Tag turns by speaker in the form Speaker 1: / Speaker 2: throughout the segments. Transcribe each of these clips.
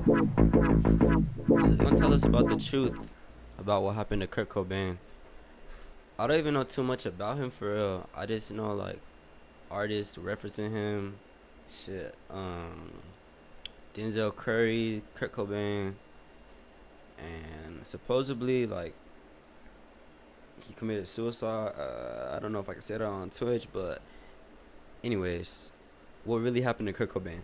Speaker 1: So they're gonna tell us about the truth about what happened to Kurt Cobain. I don't even know too much about him for real. I just know like artists referencing him. Shit. Denzel Curry, Kurt Cobain, and supposedly like he committed suicide. I don't know if I can say that on Twitch, but anyways, what really happened to Kurt Cobain?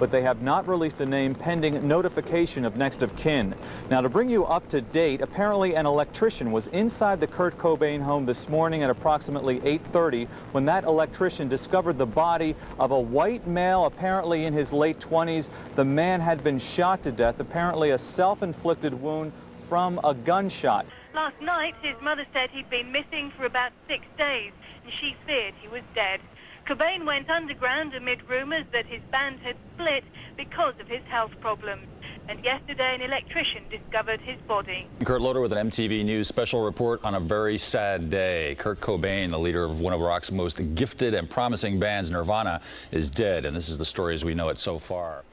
Speaker 2: But they have not released a name pending notification of next of kin. Now, to bring you up to date, apparently an electrician was inside the Kurt Cobain home this morning at approximately 8:30 when that electrician discovered the body of a white male, apparently in his late 20s. The man had been shot to death, apparently a self-inflicted wound from a gunshot.
Speaker 3: Last night, his mother said he'd been missing for about 6 days, and she feared he was dead. Cobain went underground amid rumors that his band had split because of his health problems. And yesterday, an electrician discovered his body.
Speaker 4: Kurt Loder with an MTV News special report on a very sad day. Kurt Cobain, the leader of one of rock's most gifted and promising bands, Nirvana, is dead. And this is the story as we know it so far.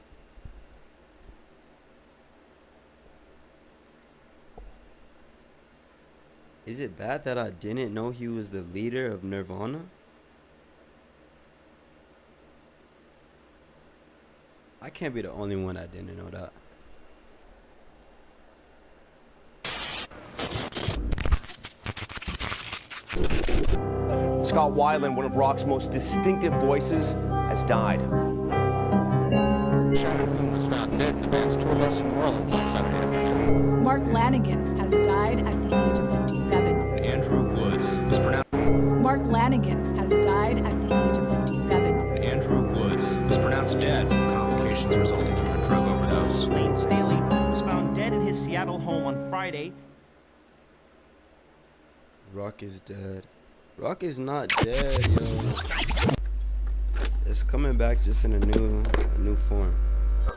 Speaker 1: Is it bad that I didn't know he was the leader of Nirvana? I can't be the only one that didn't know that.
Speaker 5: Scott Weiland, one of rock's most distinctive voices, has died.
Speaker 6: Shannon was found dead in the band's tour bus in New Orleans on Saturday.
Speaker 7: Mark Lanigan has died at the age of 57.
Speaker 6: Andrew Wood was pronounced.
Speaker 7: Mark Lanigan has died at the age of 57.
Speaker 6: Andrew Wood was pronounced dead from complications resulting from a drug overdose.
Speaker 8: Lane Staley was found dead in his Seattle home on Friday.
Speaker 1: Rock is dead. Rock is not dead, yo. It's coming back just in a new form.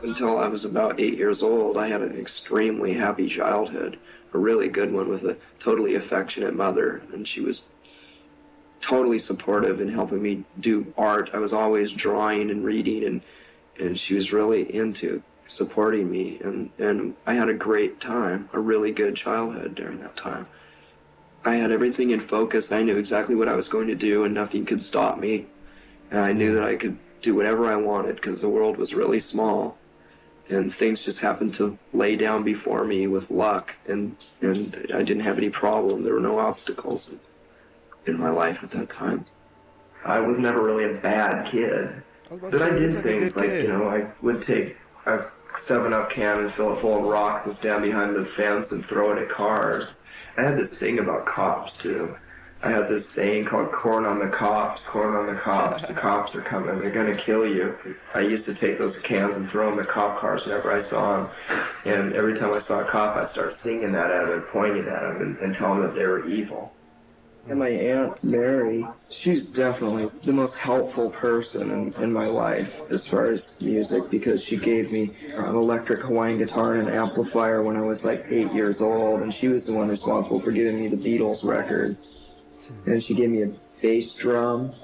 Speaker 9: Until I was about 8 years old, I had an extremely happy childhood, a really good one with a totally affectionate mother, and she was totally supportive in helping me do art. I was always drawing and reading, and she was really into supporting me, and I had a great time, a really good childhood during that time. I had everything in focus. I knew exactly what I was going to do, and nothing could stop me. And I knew that I could do whatever I wanted because the world was really small, and things just happened to lay down before me with luck, and I didn't have any problem. There were no obstacles in my life at that time. I was never really a bad kid, but I did things like, I would take a 7-Up can and fill it full of rocks and stand behind the fence and throw it at cars. I had this thing about cops too. I had this saying called corn on the cops, the cops are coming, they're gonna kill you. I used to take those cans and throw them at cop cars whenever I saw them. And every time I saw a cop, I'd start singing that at them and pointing at them and telling them that they were evil. And my Aunt Mary, she's definitely the most helpful person in my life as far as music, because she gave me an electric Hawaiian guitar and an amplifier when I was like 8 years old, and she was the one responsible for giving me the Beatles records. And she gave me a bass drum,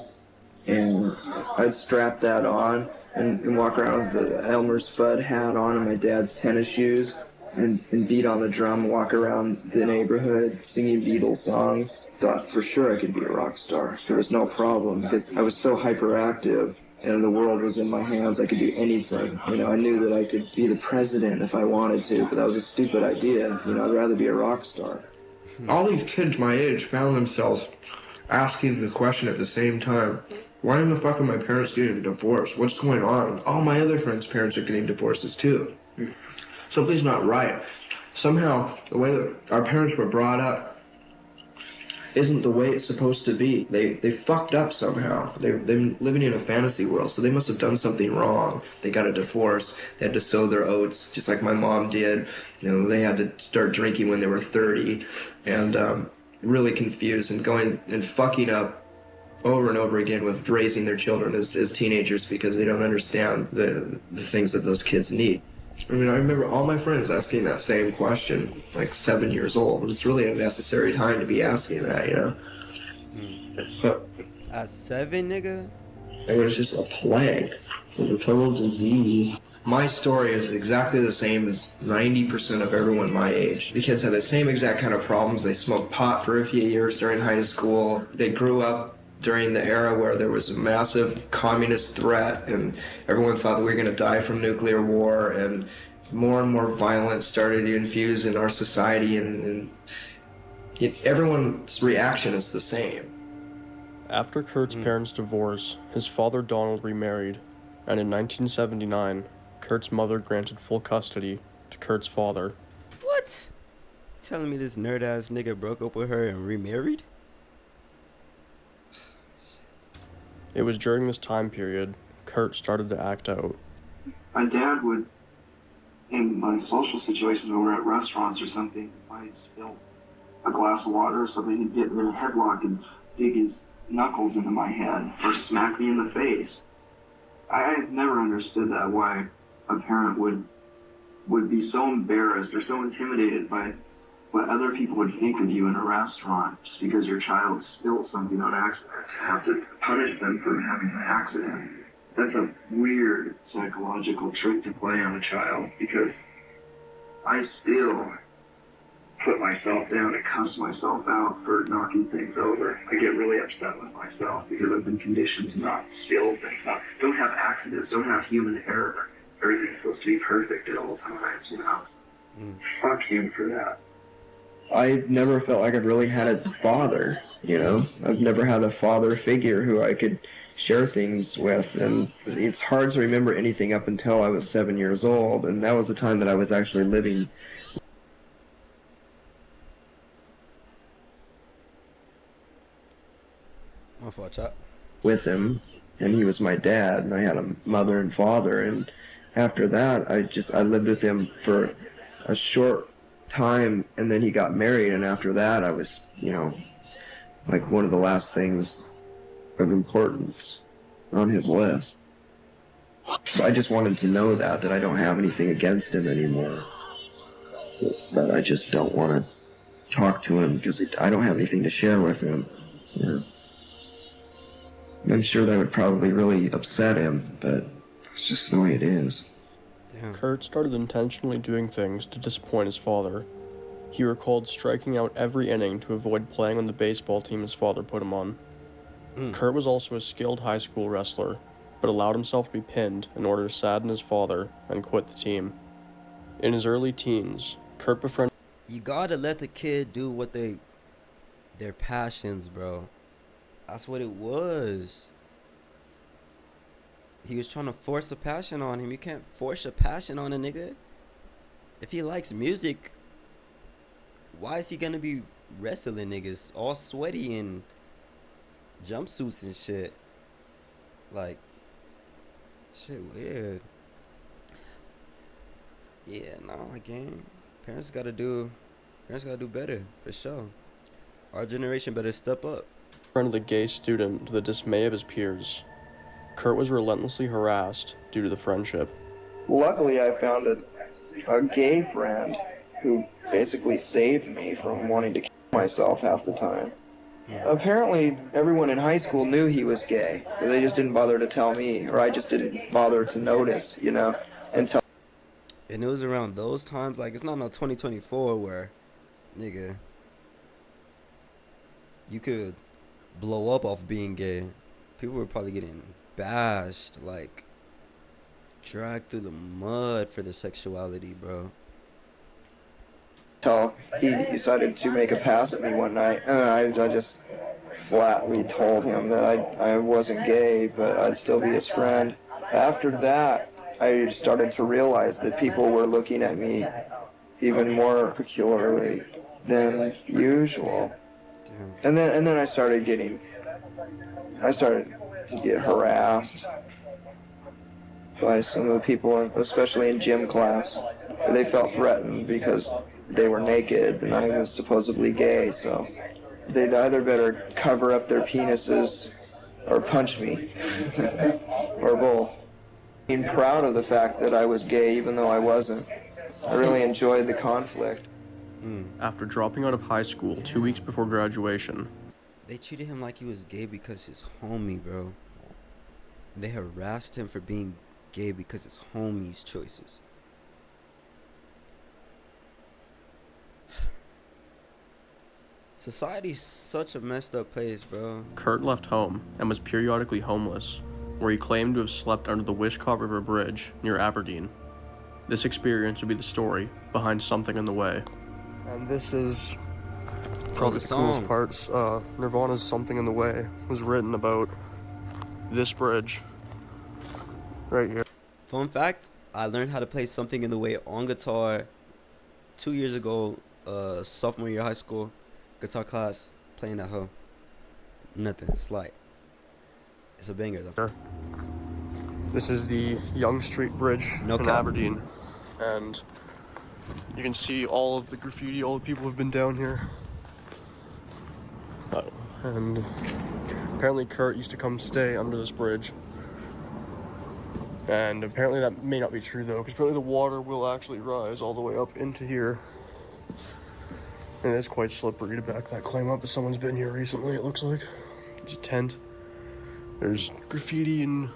Speaker 9: and I'd strap that on and walk around with the Elmer's Fudd hat on and my dad's tennis shoes and beat on the drum and walk around the neighborhood singing Beatles songs. Thought for sure I could be a rock star. There was no problem because I was so hyperactive and the world was in my hands. I could do anything. I knew that I could be the president if I wanted to, but that was a stupid idea. I'd rather be a rock star.
Speaker 10: All these kids my age found themselves asking the question at the same time, why in the fuck are my parents getting divorced? What's going on? All my other friends' parents are getting divorces too. Something's not right. Somehow, the way that our parents were brought up isn't the way it's supposed to be. They fucked up somehow. They've been living in a fantasy world, so they must have done something wrong. They got a divorce. They had to sow their oats, just like my mom did. They had to start drinking when they were 30, and really confused and going and fucking up over and over again with raising their children as teenagers because they don't understand the things that those kids need. I remember all my friends asking that same question, like 7 years old. It's really a necessary time to be asking that, But
Speaker 1: at 7, nigga?
Speaker 10: It was just a plague. It was a total disease. My story is exactly the same as 90% of everyone my age. The kids had the same exact kind of problems. They smoked pot for a few years during high school. They grew up during the era where there was a massive communist threat and everyone thought that we were going to die from nuclear war, and more violence started to infuse in our society, and everyone's reaction is the same.
Speaker 11: After Kurt's parents' divorce, his father Donald remarried, and in 1979, Kurt's mother granted full custody to Kurt's father.
Speaker 1: What? You telling me this nerd-ass nigga broke up with her and remarried?
Speaker 11: It was during this time period Kurt started to act out.
Speaker 9: My dad would, in my social situations when we were at restaurants or something, if I spilled a glass of water or something, he'd get in a headlock and dig his knuckles into my head or smack me in the face. I've never understood that, why a parent would be so embarrassed or so intimidated by what other people would think of you in a restaurant just because your child spilled something on accident, to have to punish them for having an accident. That's a weird psychological trick to play on a child, because I still put myself down and cuss myself out for knocking things over. I get really upset with myself because I've been conditioned to not spill things, don't have accidents, don't have human error. Everything's supposed to be perfect at all times, you know? Fuck him for that.
Speaker 10: I've never felt like I've really had a father, you know? I've never had a father figure who I could share things with, and it's hard to remember anything up until I was 7 years old, and that was the time that I was actually living.
Speaker 1: My fault, Chop.
Speaker 10: With him, and he was my dad, and I had a mother and father, and after that, I lived with him for a short time, and then he got married, and after that, I was, you know, like one of the last things of importance on his list. So I just wanted to know that I don't have anything against him anymore, but I just don't want to talk to him because I don't have anything to share with him. Yeah. I'm sure that would probably really upset him, but it's just the way it is.
Speaker 1: Damn.
Speaker 11: Kurt started intentionally doing things to disappoint his father. He recalled striking out every inning to avoid playing on the baseball team his father put him on. Kurt was also a skilled high school wrestler, but allowed himself to be pinned in order to sadden his father and quit the team. In his early teens, Kurt befriended...
Speaker 1: You gotta let the kid do what their passions, bro. That's what it was. He was trying to force a passion on him. You can't force a passion on a nigga. If he likes music, why is he gonna be wrestling niggas all sweaty in jumpsuits and shit? Like, shit weird. Yeah, no, again, parents gotta do better, for sure. Our generation better step up.
Speaker 11: The gay student to the dismay of his peers. Kurt was relentlessly harassed due to the friendship.
Speaker 10: Luckily, I found a gay friend who basically saved me from wanting to kill myself half the time. Apparently, everyone in high school knew he was gay, but they just didn't bother to tell me, or I just didn't bother to notice, you know, until...
Speaker 1: And it was around those times, like, it's not no 2024 where, nigga, you could blow up off being gay. People were probably getting bashed, like, dragged through the mud for their sexuality, bro.
Speaker 10: So he decided to make a pass at me one night, and I just flatly told him that I wasn't gay, but I'd still be his friend. After that, I started to realize that people were looking at me even more peculiarly than usual. And then I started to get harassed by some of the people, especially in gym class. They felt threatened because they were naked and I was supposedly gay, so they'd either better cover up their penises or punch me, or both. Being proud of the fact that I was gay even though I wasn't. I really enjoyed the conflict.
Speaker 11: After dropping out of high school 2 weeks before graduation,
Speaker 1: they treated him like he was gay because his homie, bro. And they harassed him for being gay because his homies' choices. Society's such a messed up place, bro.
Speaker 11: Kurt left home and was periodically homeless, where he claimed to have slept under the Wishkot River Bridge near Aberdeen. This experience would be the story behind Something in the Way. And this is probably the coolest parts. Nirvana's Something in the Way was written about this bridge right here.
Speaker 1: Fun fact, I learned how to play Something in the Way on guitar 2 years ago, sophomore year of high school. Guitar class, playing that hoe. Nothing, slight. It's a banger though.
Speaker 11: This is the Yonge Street Bridge in Aberdeen, and you can see all of the graffiti. All the people have been down here, and apparently Kurt used to come stay under this bridge. And apparently that may not be true though, because apparently the water will actually rise all the way up into here. And it's quite slippery to back that claim up if someone's been here recently, it looks like. There's a tent. There's graffiti and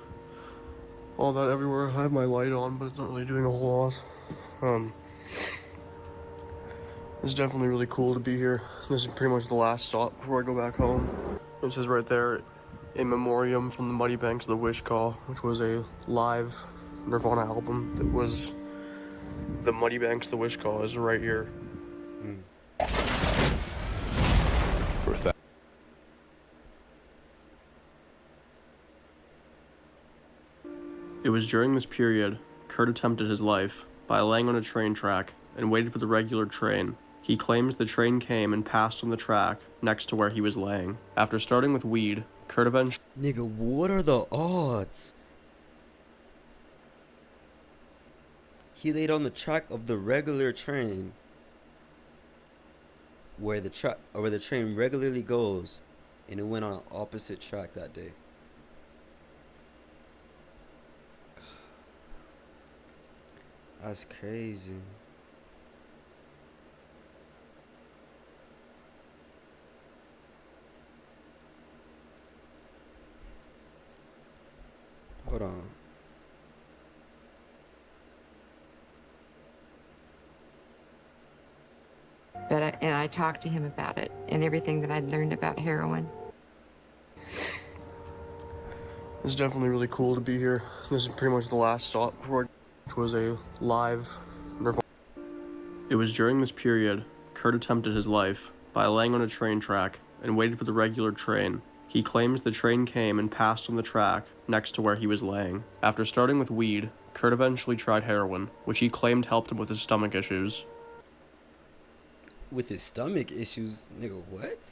Speaker 11: all that everywhere. I have my light on, but it's not really doing a whole lot. It's definitely really cool to be here. This is pretty much the last stop before I go back home. It says right there, in memoriam from the Muddy Banks of the Wishkot, which was a live Nirvana album that was the Muddy Banks of the Wishkot is right here. It was during this period, Kurt attempted his life by laying on a train track and waited for the regular train. He claims the train came and passed on the track next to where he was laying. After starting with weed, Kurt eventually...
Speaker 1: Nigga, what are the odds? He laid on the track of the regular train where the train regularly goes, and it went on an opposite track that day. That's crazy. Hold on.
Speaker 12: But I talked to him about it and everything that I'd learned about heroin.
Speaker 11: It's definitely really cool to be here. This is pretty much the last stop before which was a live Nirvana. It was during this period, Kurt attempted his life by laying on a train track and waited for the regular train. He claims the train came and passed on the track next to where he was laying. After starting with weed, Kurt eventually tried heroin, which he claimed helped him with his stomach issues.
Speaker 1: With his stomach issues? Nigga, what?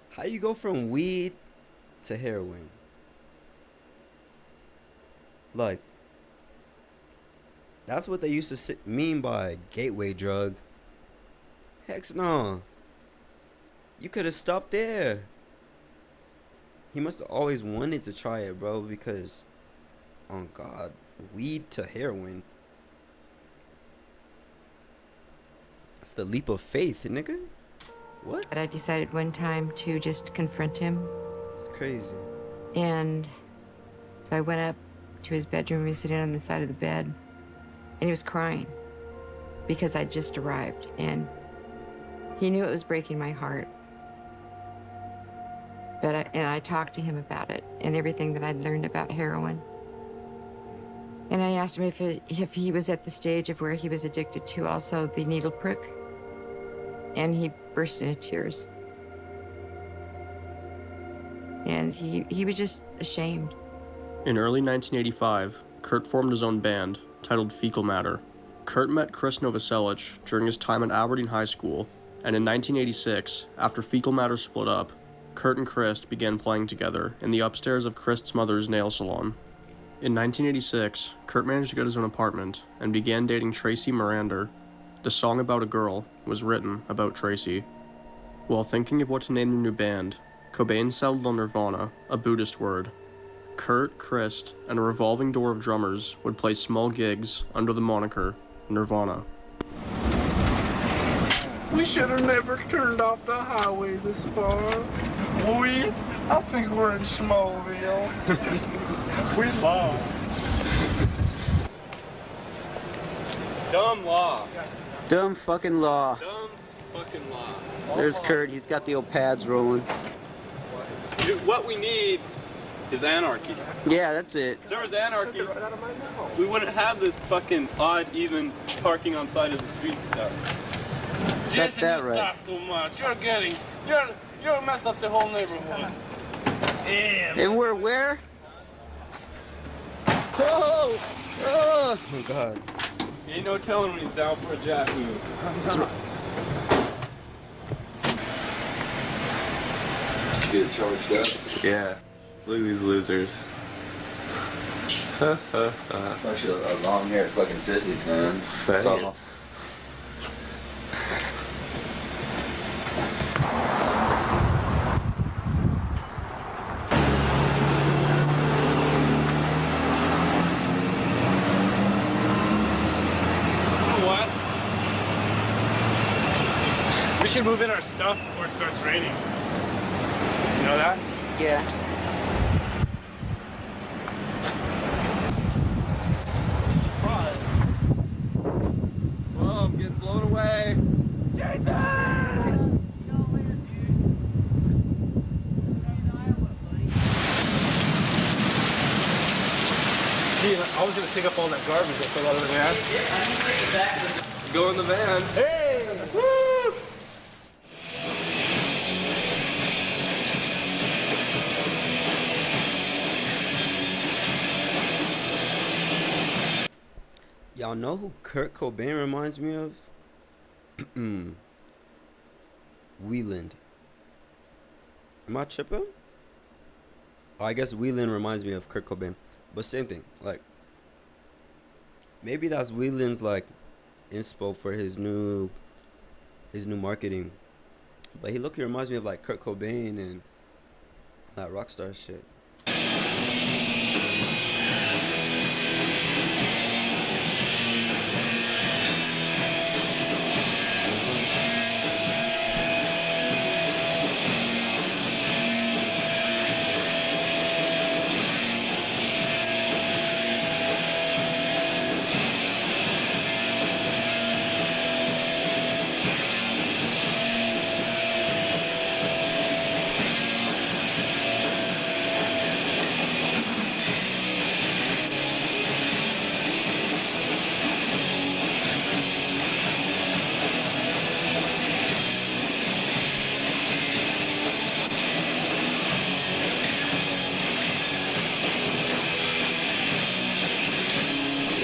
Speaker 1: How you go from weed to heroin? Like, that's what they used to mean by gateway drug. Heck no. You could have stopped there. He must have always wanted to try it, bro, because, oh God, weed to heroin. It's the leap of faith, nigga. What?
Speaker 12: But I decided one time to just confront him.
Speaker 1: It's crazy.
Speaker 12: And so I went up to his bedroom. He was sitting on the side of the bed, and he was crying because I'd just arrived, and he knew it was breaking my heart. But I talked to him about it and everything that I'd learned about heroin. And I asked him if he was at the stage of where he was addicted to also the needle prick. And he burst into tears. And he was just ashamed.
Speaker 11: In early 1985, Kurt formed his own band, titled Fecal Matter. Kurt met Chris Novoselic during his time at Aberdeen High School, and in 1986, after Fecal Matter split up, Kurt and Chris began playing together in the upstairs of Chris's mother's nail salon. In 1986, Kurt managed to get his own apartment and began dating Tracy Mirander. The song About a Girl was written about Tracy. While thinking of what to name their new band, Cobain settled on Nirvana, a Buddhist word. Kurt, Chris, and a revolving door of drummers would play small gigs under the moniker Nirvana.
Speaker 13: We should have never turned off the highway this far. I think we're in Smallville. We lost. Dumb law.
Speaker 14: Dumb fucking law.
Speaker 13: Dumb fucking law.
Speaker 14: There's Kurt. He's got the old pads rolling.
Speaker 13: Dude, what we need is anarchy.
Speaker 14: Yeah, that's it.
Speaker 13: If there was anarchy, we wouldn't have this fucking odd, even parking on side of the street stuff.
Speaker 14: That's that right.
Speaker 13: Talk too much. You're messed up the whole neighborhood. Yeah.
Speaker 14: And we're where? Oh! Oh!
Speaker 1: Oh God.
Speaker 13: Ain't no telling when he's down for a jack move.
Speaker 15: Get charged up? Yeah. Look at these losers.
Speaker 16: Bunch of long-haired fucking sissies, man.
Speaker 15: Faggots.
Speaker 13: We should move in our stuff before it starts raining. You know that?
Speaker 14: Yeah.
Speaker 13: Whoa, I'm getting blown away. Jason! I was gonna pick up all that garbage that fell out of the van. Go in the van. Hey! Woo!
Speaker 1: Y'all know who Kurt Cobain reminds me of? Wieland. Am I tripping? Oh, I guess Wieland reminds me of Kurt Cobain. But same thing. Like, maybe that's Wieland's like inspo for his new marketing. But he reminds me of like Kurt Cobain and that rock star shit.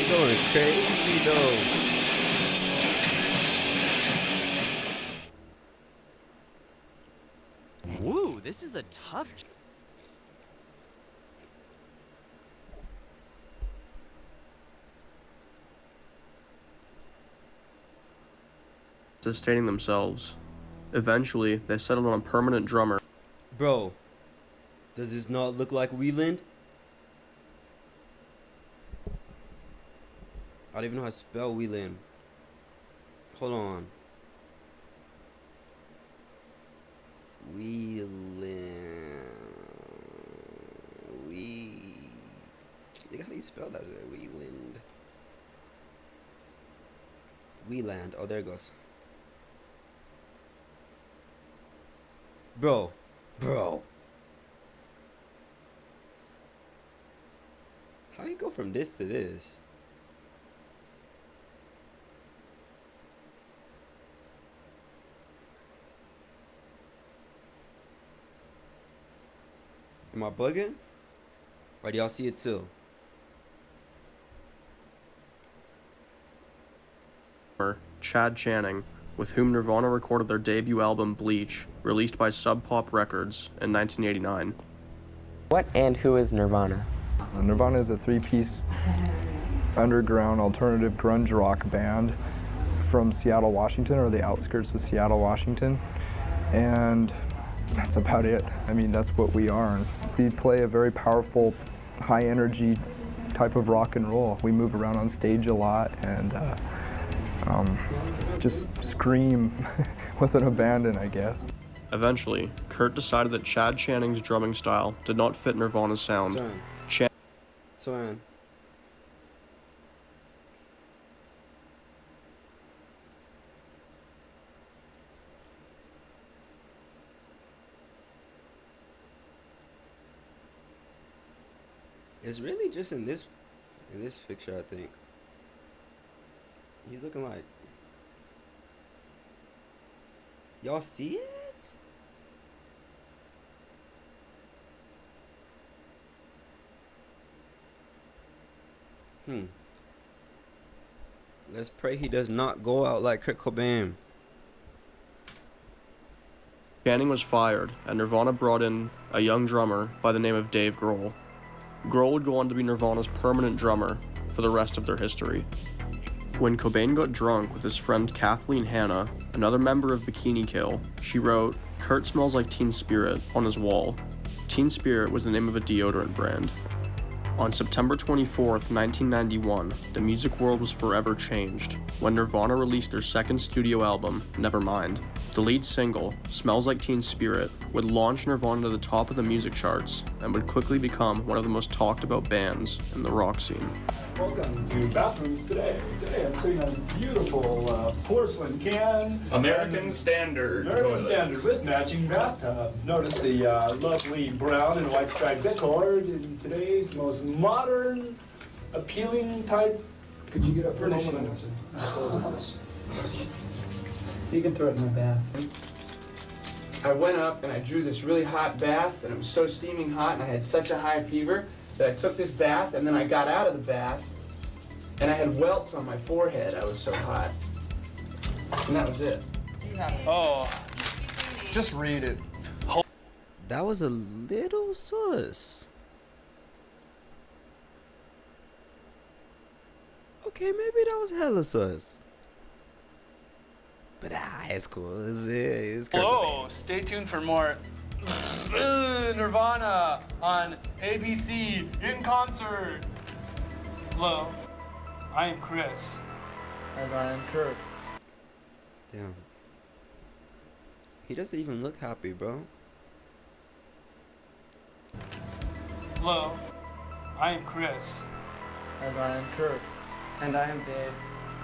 Speaker 1: Going crazy though.
Speaker 17: Woo, this is a tough.
Speaker 11: Sustaining themselves. Eventually, they settled on a permanent drummer.
Speaker 1: Bro, does this not look like Wieland? I don't even know how to spell Wieland. Hold on. How do you spell that? Wieland. Oh, there it goes. Bro. How do you go from this to this? Am I bugging? Or do y'all see it too?
Speaker 11: Chad Channing, with whom Nirvana recorded their debut album Bleach, released by Sub Pop Records in 1989.
Speaker 18: What and who is Nirvana?
Speaker 19: Nirvana is a three-piece underground alternative grunge rock band from Seattle, Washington, or the outskirts of Seattle, Washington. And that's about it. I mean, that's what we are. We play a very powerful, high-energy type of rock and roll. We move around on stage a lot and just scream with an abandon, I guess.
Speaker 11: Eventually, Kurt decided that Chad Channing's drumming style did not fit Nirvana's sound.
Speaker 1: Twin. It's really just in this picture, I think. He's looking like, y'all see it? Let's pray he does not go out like Kurt Cobain.
Speaker 11: Channing was fired, and Nirvana brought in a young drummer by the name of Dave Grohl. Grohl would go on to be Nirvana's permanent drummer for the rest of their history. When Cobain got drunk with his friend Kathleen Hanna, another member of Bikini Kill, she wrote, "Kurt smells like Teen Spirit" on his wall. Teen Spirit was the name of a deodorant brand. On September 24th, 1991, the music world was forever changed when Nirvana released their second studio album, Nevermind. The lead single, Smells Like Teen Spirit, would launch Nirvana to the top of the music charts and would quickly become one of the most talked about bands in the rock scene.
Speaker 20: Welcome to Bathrooms Today. Today I'm sitting on a beautiful porcelain can.
Speaker 21: American Standard.
Speaker 20: American Standard with matching bathtub. Notice the lovely brown and white striped decor in today's most modern, appealing type. Could you get up for a moment and dispose of this?
Speaker 22: You can throw it in my bath. I went up and I drew this really hot bath, and it was so steaming hot, and I had such a high fever that I took this bath, and then I got out of the bath, and I had welts on my forehead. I was so hot. And that was it.
Speaker 20: Oh, just read it.
Speaker 1: That was a little sus. Okay, maybe that was hella sus. But it's cool. It's Kurt
Speaker 20: Hello,
Speaker 1: Cobain.
Speaker 20: stay tuned for more Nirvana on ABC in concert. Hello, I am Chris.
Speaker 22: And I am Kurt.
Speaker 1: Damn. He doesn't even look happy, bro.
Speaker 20: Hello, I am Chris.
Speaker 22: And I am Kurt. And I am Dave.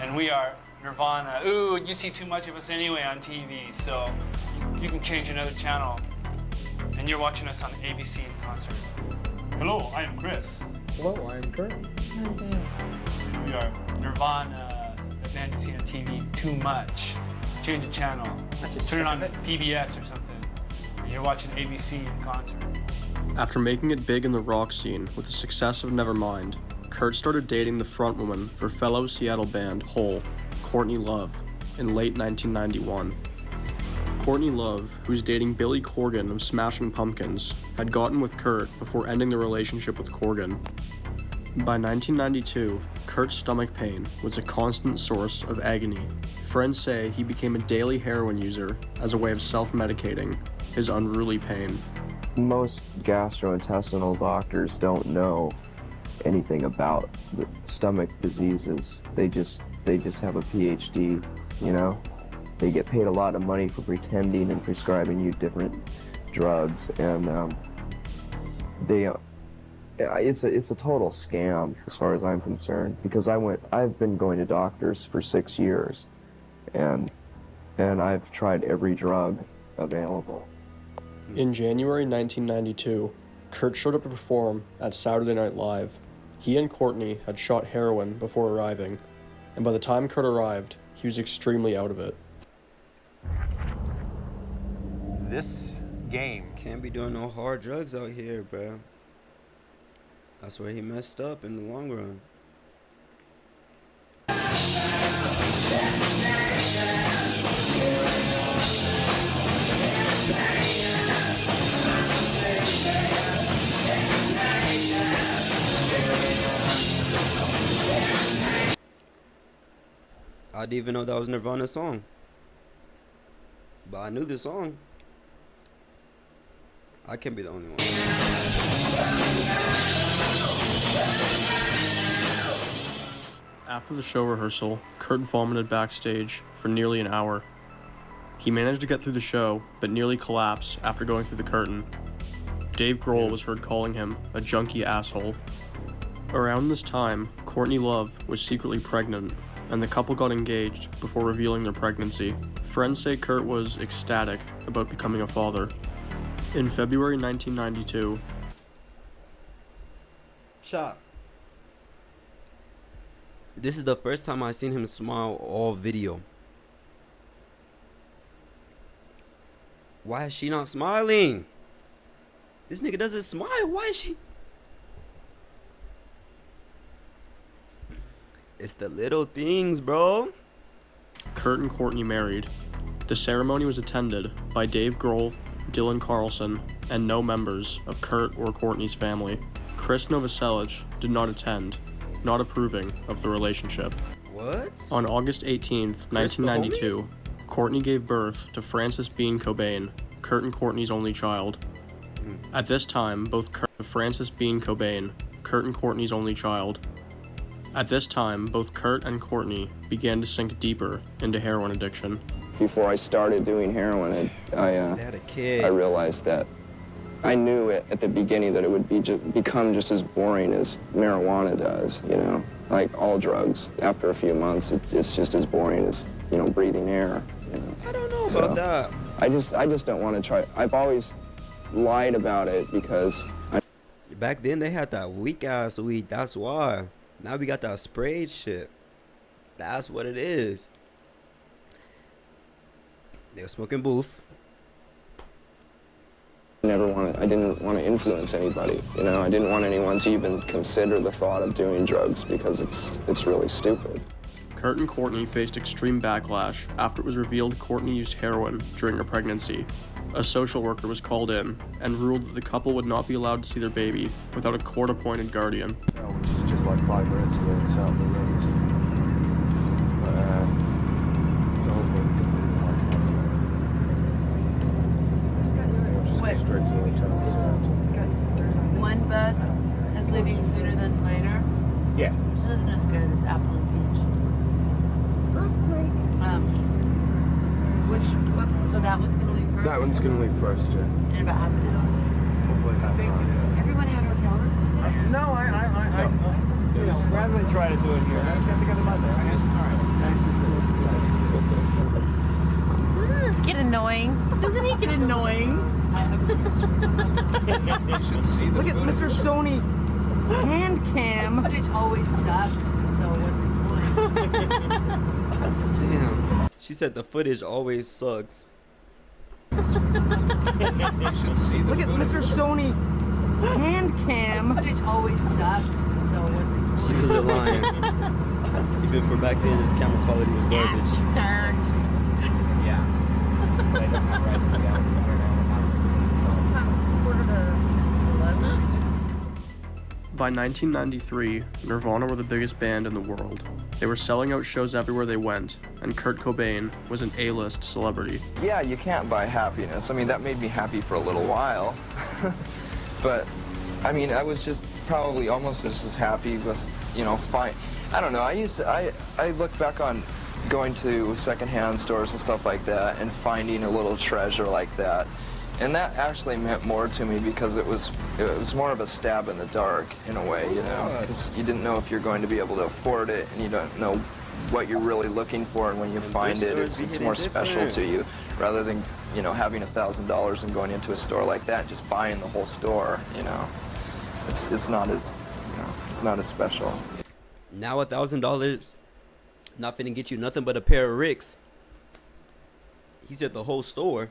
Speaker 20: And we are Nirvana. Ooh, you see too much of us anyway on TV, so you can change another channel. And you're watching us on ABC in concert. Hello, I am Chris.
Speaker 22: Hello, I am Kurt.
Speaker 12: I'm Dave.
Speaker 20: We are Nirvana, the band you see on TV too much. Change the channel. Turn it on PBS or something. You're watching ABC in concert.
Speaker 11: After making it big in the rock scene with the success of Nevermind, Kurt started dating the frontwoman for fellow Seattle band Hole, Courtney Love, in late 1991. Courtney Love, who's dating Billy Corgan of Smashing Pumpkins, had gotten with Kurt before ending the relationship with Corgan. By 1992, Kurt's stomach pain was a constant source of agony. Friends say he became a daily heroin user as a way of self-medicating his unruly pain.
Speaker 23: Most gastrointestinal doctors don't know anything about the stomach diseases. They just have a PhD, you know? They get paid a lot of money for pretending and prescribing you different drugs, and it's a total scam as far as I'm concerned, because I've been going to doctors for 6 years, and I've tried every drug available.
Speaker 11: In January 1992, Kurt showed up to perform at Saturday Night Live. He and Courtney had shot heroin before arriving, and by the time Kurt arrived, he was extremely out of it.
Speaker 1: This game can't be doing no hard drugs out here, bro. That's where he messed up in the long run. I didn't even know that was Nirvana's song. But I knew the song. I can't be the only one.
Speaker 11: After the show rehearsal, Kurt vomited backstage for nearly an hour. He managed to get through the show, but nearly collapsed after going through the curtain. Dave Grohl was heard calling him a junkie asshole. Around this time, Courtney Love was secretly pregnant, and the couple got engaged before revealing their pregnancy. Friends say Kurt was ecstatic about becoming a father. In February 1992,
Speaker 1: Chop. This is the first time I seen him smile all video. Why is she not smiling? This nigga doesn't smile. Why is she? It's the little things, bro.
Speaker 11: Kurt and Courtney married. The ceremony was attended by Dave Grohl, Dylan Carlson, and no members of Kurt or Courtney's family. Chris Novoselic did not attend, not approving of the relationship.
Speaker 1: What?
Speaker 11: On August 18th, 1992, Courtney gave birth to Frances Bean Cobain, Kurt and Courtney's only child. At this time, Frances Bean Cobain, Kurt and Courtney's only child. At this time, both Kurt and Courtney began to sink deeper into heroin addiction.
Speaker 23: Before I started doing heroin, I realized that I knew at the beginning that it would become just as boring as marijuana does, you know? Like all drugs, after a few months, it's just as boring as, you know, breathing air, you know?
Speaker 1: I don't know about that.
Speaker 23: I just don't want to try. I've always lied about it because
Speaker 1: back then they had that weak ass weed, that's why. Now we got that sprayed shit. That's what it is. They were smoking booth.
Speaker 23: I didn't want to influence anybody, you know? I didn't want anyone to even consider the thought of doing drugs because it's really stupid.
Speaker 11: Kurt and Courtney faced extreme backlash after it was revealed Courtney used heroin during her pregnancy. A social worker was called in and ruled that the couple would not be allowed to see their baby without a court-appointed guardian.
Speaker 19: Which is just like 5 minutes away. It's out in the wings. So hopefully we can do it. We'll just go straight to the hotel.
Speaker 2: One bus is leaving sooner than later.
Speaker 8: Yeah.
Speaker 2: This isn't as good as Apple and Peach. So that one's gonna leave first?
Speaker 19: That one's gonna leave first, yeah.
Speaker 2: In about half an hour.
Speaker 19: Hopefully half an hour.
Speaker 2: Everybody had hotel rooms today?
Speaker 8: No, you know, rather than try to do it here, let's get together Monday. All right.
Speaker 2: Doesn't this get annoying? Doesn't he get annoying?
Speaker 8: You should see the
Speaker 2: Look at Mr. Sony hand cam. Footage always sucks, so what's the point?
Speaker 1: Damn. She said the footage always sucks.
Speaker 8: You should see the
Speaker 2: Look at Mr. Sony hand cam. Footage always sucks, so what's the point?
Speaker 1: She wasn't lying. Even for back then, his camera quality was garbage.
Speaker 8: Yeah. They don't have right to see out of
Speaker 11: By 1993, Nirvana were the biggest band in the world. They were selling out shows everywhere they went, and Kurt Cobain was an A-list celebrity.
Speaker 23: Yeah, you can't buy happiness. I mean, that made me happy for a little while. But, I mean, I was just probably almost just as happy with, you know, fine. I don't know, I look back on going to secondhand stores and stuff like that and finding a little treasure like that. And that actually meant more to me because it was more of a stab in the dark in a way, you know, because you didn't know if you're going to be able to afford it, and you don't know what you're really looking for, and when you find it, it's more special to you, rather than, you know, having $1,000 and going into a store like that and just buying the whole store, you know. It's not as, you know, it's not as special.
Speaker 1: Now $1,000 not finna get you nothing but a pair of Ricks. He said the whole store.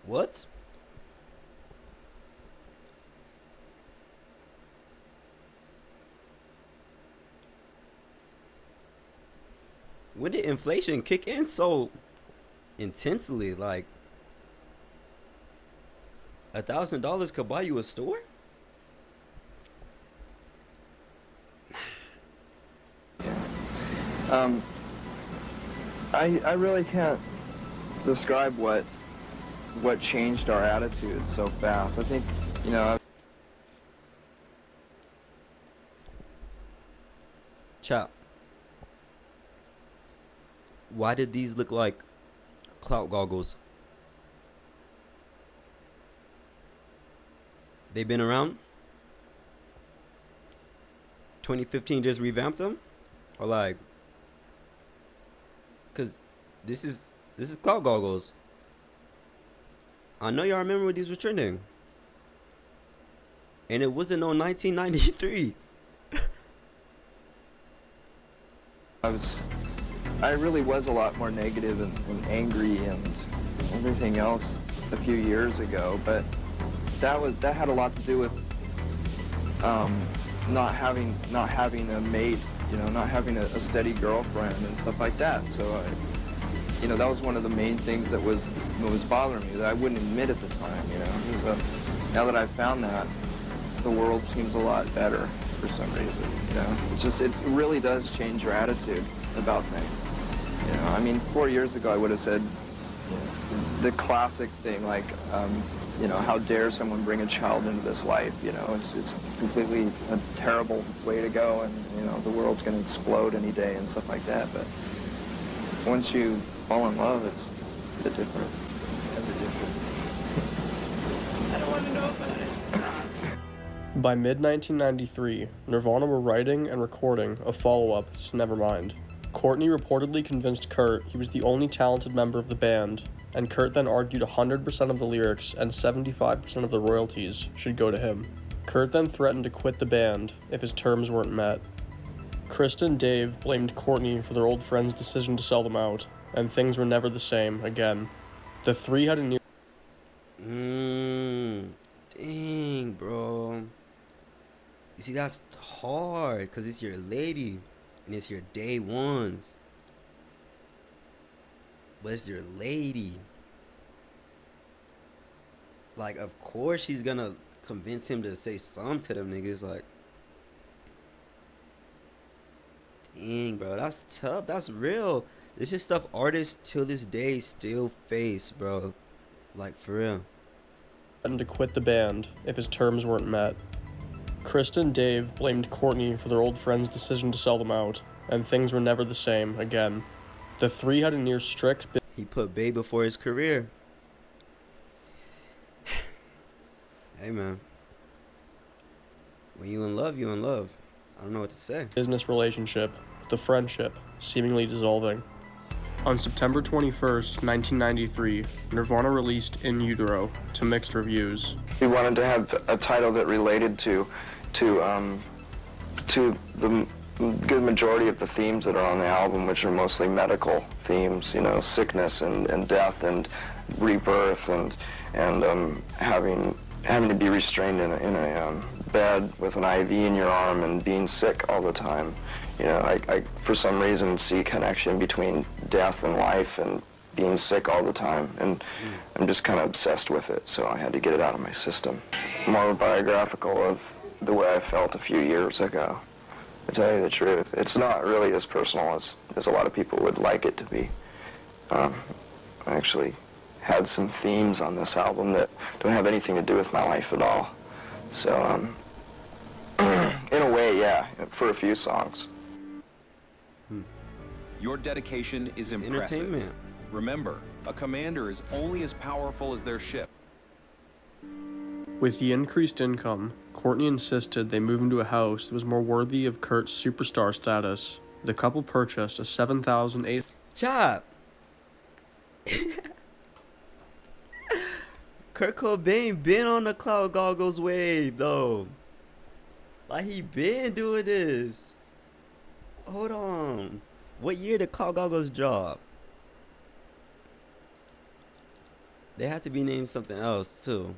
Speaker 1: What? When did inflation kick in so intensely? Like $1,000 could buy you a store?
Speaker 23: I really can't describe what changed our attitude so fast. I think, you know,
Speaker 1: Chop. Why did these look like clout goggles? They've been around. 2015 just revamped them, or like, cause this is clout goggles. I know y'all remember when these were trending, and it wasn't no 1993.
Speaker 3: I really was a lot more negative and angry and everything else a few years ago, but that had a lot to do with not having a mate, you know, not having a steady girlfriend and stuff like that. So you know, that was one of the main things that was bothering me, that I wouldn't admit at the time, you know. So now that I've found that, the world seems a lot better for some reason, you know. It's just, it really does change your attitude about things. You know, I mean, 4 years ago I would have said the classic thing, like, you know, how dare someone bring a child into this life, you know. It's completely a terrible way to go, and, you know, the world's going to explode any day and stuff like that. But once you fall in love, it's a bit different.
Speaker 2: I don't want to know about it.
Speaker 11: By mid-1993, Nirvana were writing and recording a follow-up to Nevermind. Courtney reportedly convinced Kurt he was the only talented member of the band, and Kurt then argued 100% of the lyrics and 75% of the royalties should go to him. Kurt then threatened to quit the band if his terms weren't met. Krista and Dave blamed Courtney for their old friend's decision to sell them out, and things were never the same again. The three had a near...
Speaker 1: Dang, bro. You see, that's hard, because it's your lady, and it's your day ones. But it's your lady. Like, of course she's gonna convince him to say something to them niggas, like... Dang, bro, that's tough. That's real. This is stuff artists till this day still face, bro. Like, for real.
Speaker 11: And to quit the band if his terms weren't met. Krista and Dave blamed Courtney for their old friend's decision to sell them out, and things were never the same again. The three had a near strict...
Speaker 1: He put Babe before his career. Hey, man. When you in love, you in love. I don't know what to say.
Speaker 11: ...business relationship, with the friendship seemingly dissolving. On September 21st, 1993, Nirvana released In Utero to mixed reviews.
Speaker 10: We wanted to have a title that related to the good majority of the themes that are on the album, which are mostly medical themes, you know, sickness and death and rebirth and having to be restrained in a bed with an IV in your arm and being sick all the time. You know, I for some reason see connection between death and life and being sick all the time, and I'm just kind of obsessed with it, so I had to get it out of my system. More biographical of the way I felt a few years ago, to tell you the truth. It's not really as personal as a lot of people would like it to be. I actually had some themes on this album that don't have anything to do with my life at all. So, in a way, yeah, for a few songs.
Speaker 4: Your dedication is impressive.
Speaker 1: Entertainment.
Speaker 4: Remember, a commander is only as powerful as their ship.
Speaker 11: With the increased income, Courtney insisted they move into a house that was more worthy of Kurt's superstar status. The couple purchased a 7,008...
Speaker 1: Chop! Kurt Cobain been on the cloud goggles wave, though. Like, he been doing this. Hold on. What year did cloud goggles drop? They have to be named something else, too.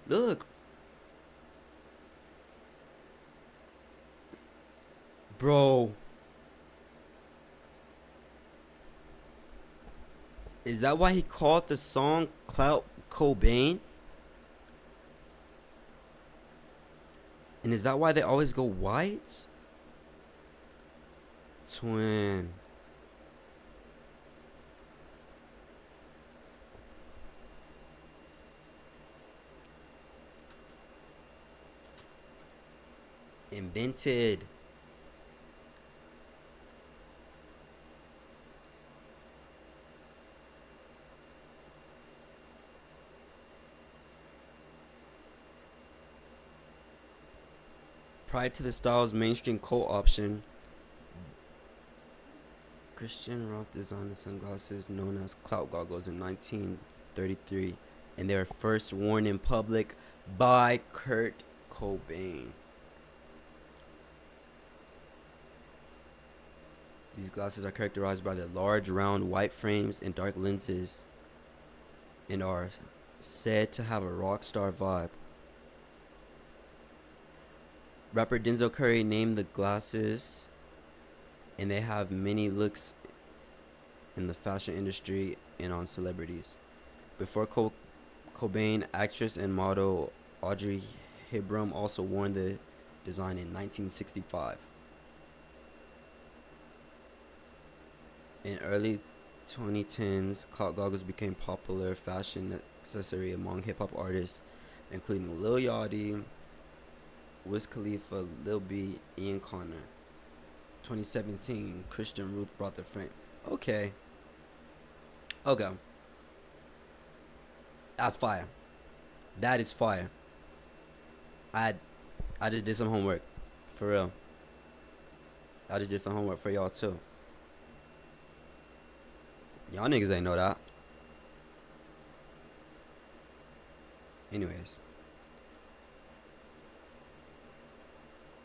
Speaker 1: Look. Bro. Is that why he called the song Kurt Cobain? And is that why they always go white? Twin. invented. Prior to the style's mainstream cult option, Christian Rock designed the sunglasses known as clout goggles in 1933, and they were first worn in public by Kurt Cobain. These glasses are characterized by their large, round, white frames and dark lenses, and are said to have a rock star vibe. Rapper Denzel Curry named the glasses, and they have many looks in the fashion industry and on celebrities. Before Cobain, actress and model Audrey Hepburn also wore the design in 1965. In early 2010s, clout goggles became a popular fashion accessory among hip-hop artists, including Lil Yachty, Wiz Khalifa, Lil B, Ian Connor. 2017, Christian Ruth brought the frame. Okay. That's fire. That is fire. I just did some homework. For real. I just did some homework for y'all too. Y'all niggas ain't know that. Anyways.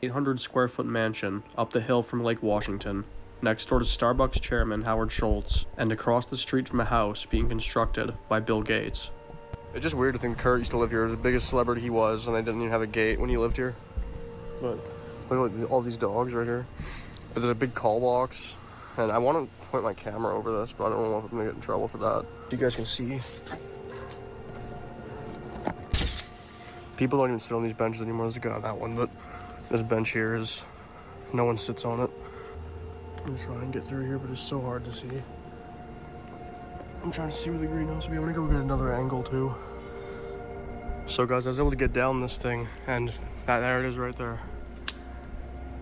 Speaker 11: 800 square foot mansion up the hill from Lake Washington, next door to Starbucks chairman Howard Schultz, and across the street from a house being constructed by Bill Gates. It's just weird to think Kurt used to live here, the biggest celebrity he was, and they didn't even have a gate when he lived here. But look at all these dogs right here. But there's a big call box, and I want to point my camera over this, but I don't know if I'm gonna get in trouble for that. You guys can see. People don't even sit on these benches anymore. There's a guy on that one, but this bench here is, no one sits on it. I'm trying to get through here, but it's so hard to see. I'm trying to see where the greenhouse will be. I'm gonna go get another angle too. So guys, I was able to get down this thing, and there it is right there.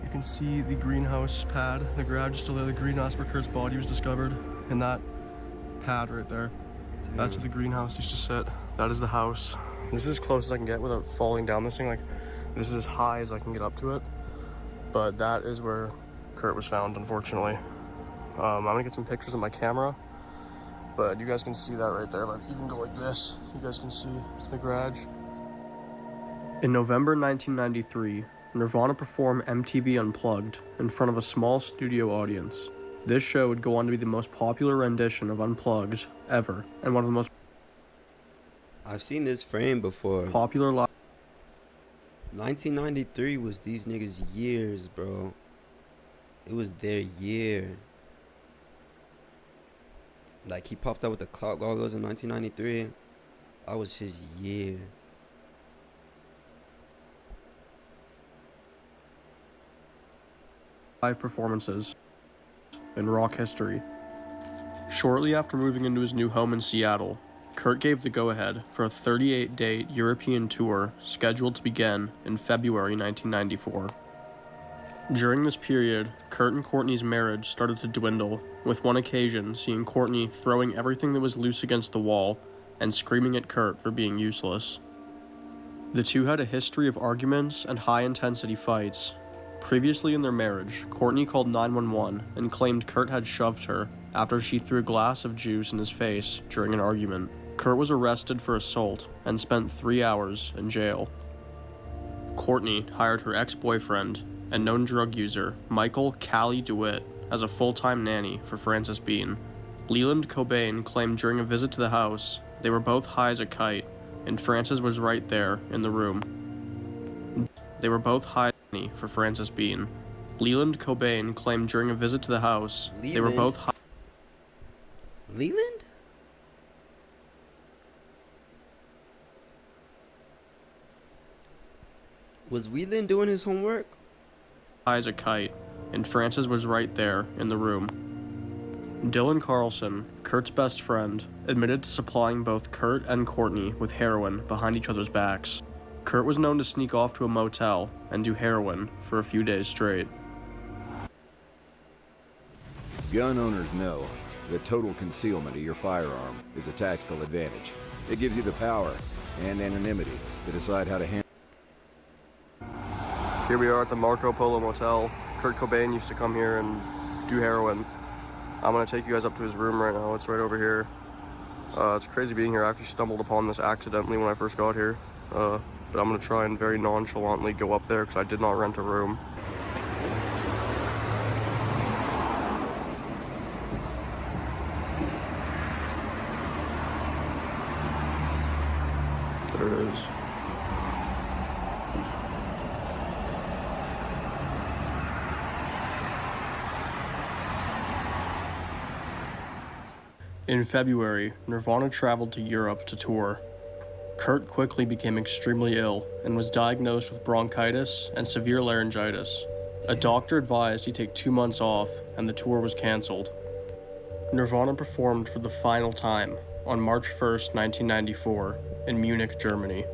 Speaker 11: You can see the greenhouse pad. The garage is still there. The greenhouse where Kurt's body was discovered, and that pad right there. Damn. That's where the greenhouse used to sit. That is the house. This is as close as I can get without falling down this thing. Like, this is as high as I can get up to it. But that is where Kurt was found, unfortunately. I'm gonna get some pictures of my camera, but you guys can see that right there. Like, you can go like this. You guys can see the garage. In November 1993, Nirvana performed MTV Unplugged in front of a small studio audience. This show would go on to be the most popular rendition of Unplugged ever, and one of the most
Speaker 1: I've seen this frame before.
Speaker 11: Popular
Speaker 1: 1993 was these niggas' years, bro. It was their year. Like, he popped out with the clout goggles in 1993. That was his year.
Speaker 11: live performances in rock history. Shortly after moving into his new home in Seattle, Kurt gave the go-ahead for a 38-day European tour scheduled to begin in February 1994. During this period, Kurt and Courtney's marriage started to dwindle, with one occasion seeing Courtney throwing everything that was loose against the wall and screaming at Kurt for being useless. The two had a history of arguments and high-intensity fights. Previously in their marriage, Courtney called 911 and claimed Kurt had shoved her after she threw a glass of juice in his face during an argument. Kurt was arrested for assault and spent 3 hours in jail. Courtney hired her ex-boyfriend and known drug user Michael Callie DeWitt as a full-time nanny for Frances Bean. Leland Cobain claimed during a visit to the house they were both high as a kite, and Frances was right there in the room. They were both high for Frances Bean. Leland Cobain claimed during a visit to the house they were both high.
Speaker 1: Leland? Was Leland doing his homework?
Speaker 11: High as a kite, and Frances was right there in the room. Dylan Carlson, Kurt's best friend, admitted to supplying both Kurt and Courtney with heroin behind each other's backs. Kurt was known to sneak off to a motel and do heroin for a few days straight.
Speaker 5: Gun owners know that total concealment of your firearm is a tactical advantage. It gives you the power and anonymity to decide how to handle.
Speaker 11: Here we are at the Marco Polo Motel. Kurt Cobain used to come here and do heroin. I'm gonna take you guys up to his room right now. It's right over here. It's crazy being here. I actually stumbled upon this accidentally when I first got here. But I'm gonna try and very nonchalantly go up there because I did not rent a room. There it is. In February, Nirvana traveled to Europe to tour. Kurt quickly became extremely ill and was diagnosed with bronchitis and severe laryngitis. A doctor advised he take 2 months off, and the tour was canceled. Nirvana performed for the final time on March 1st, 1994, in Munich, Germany.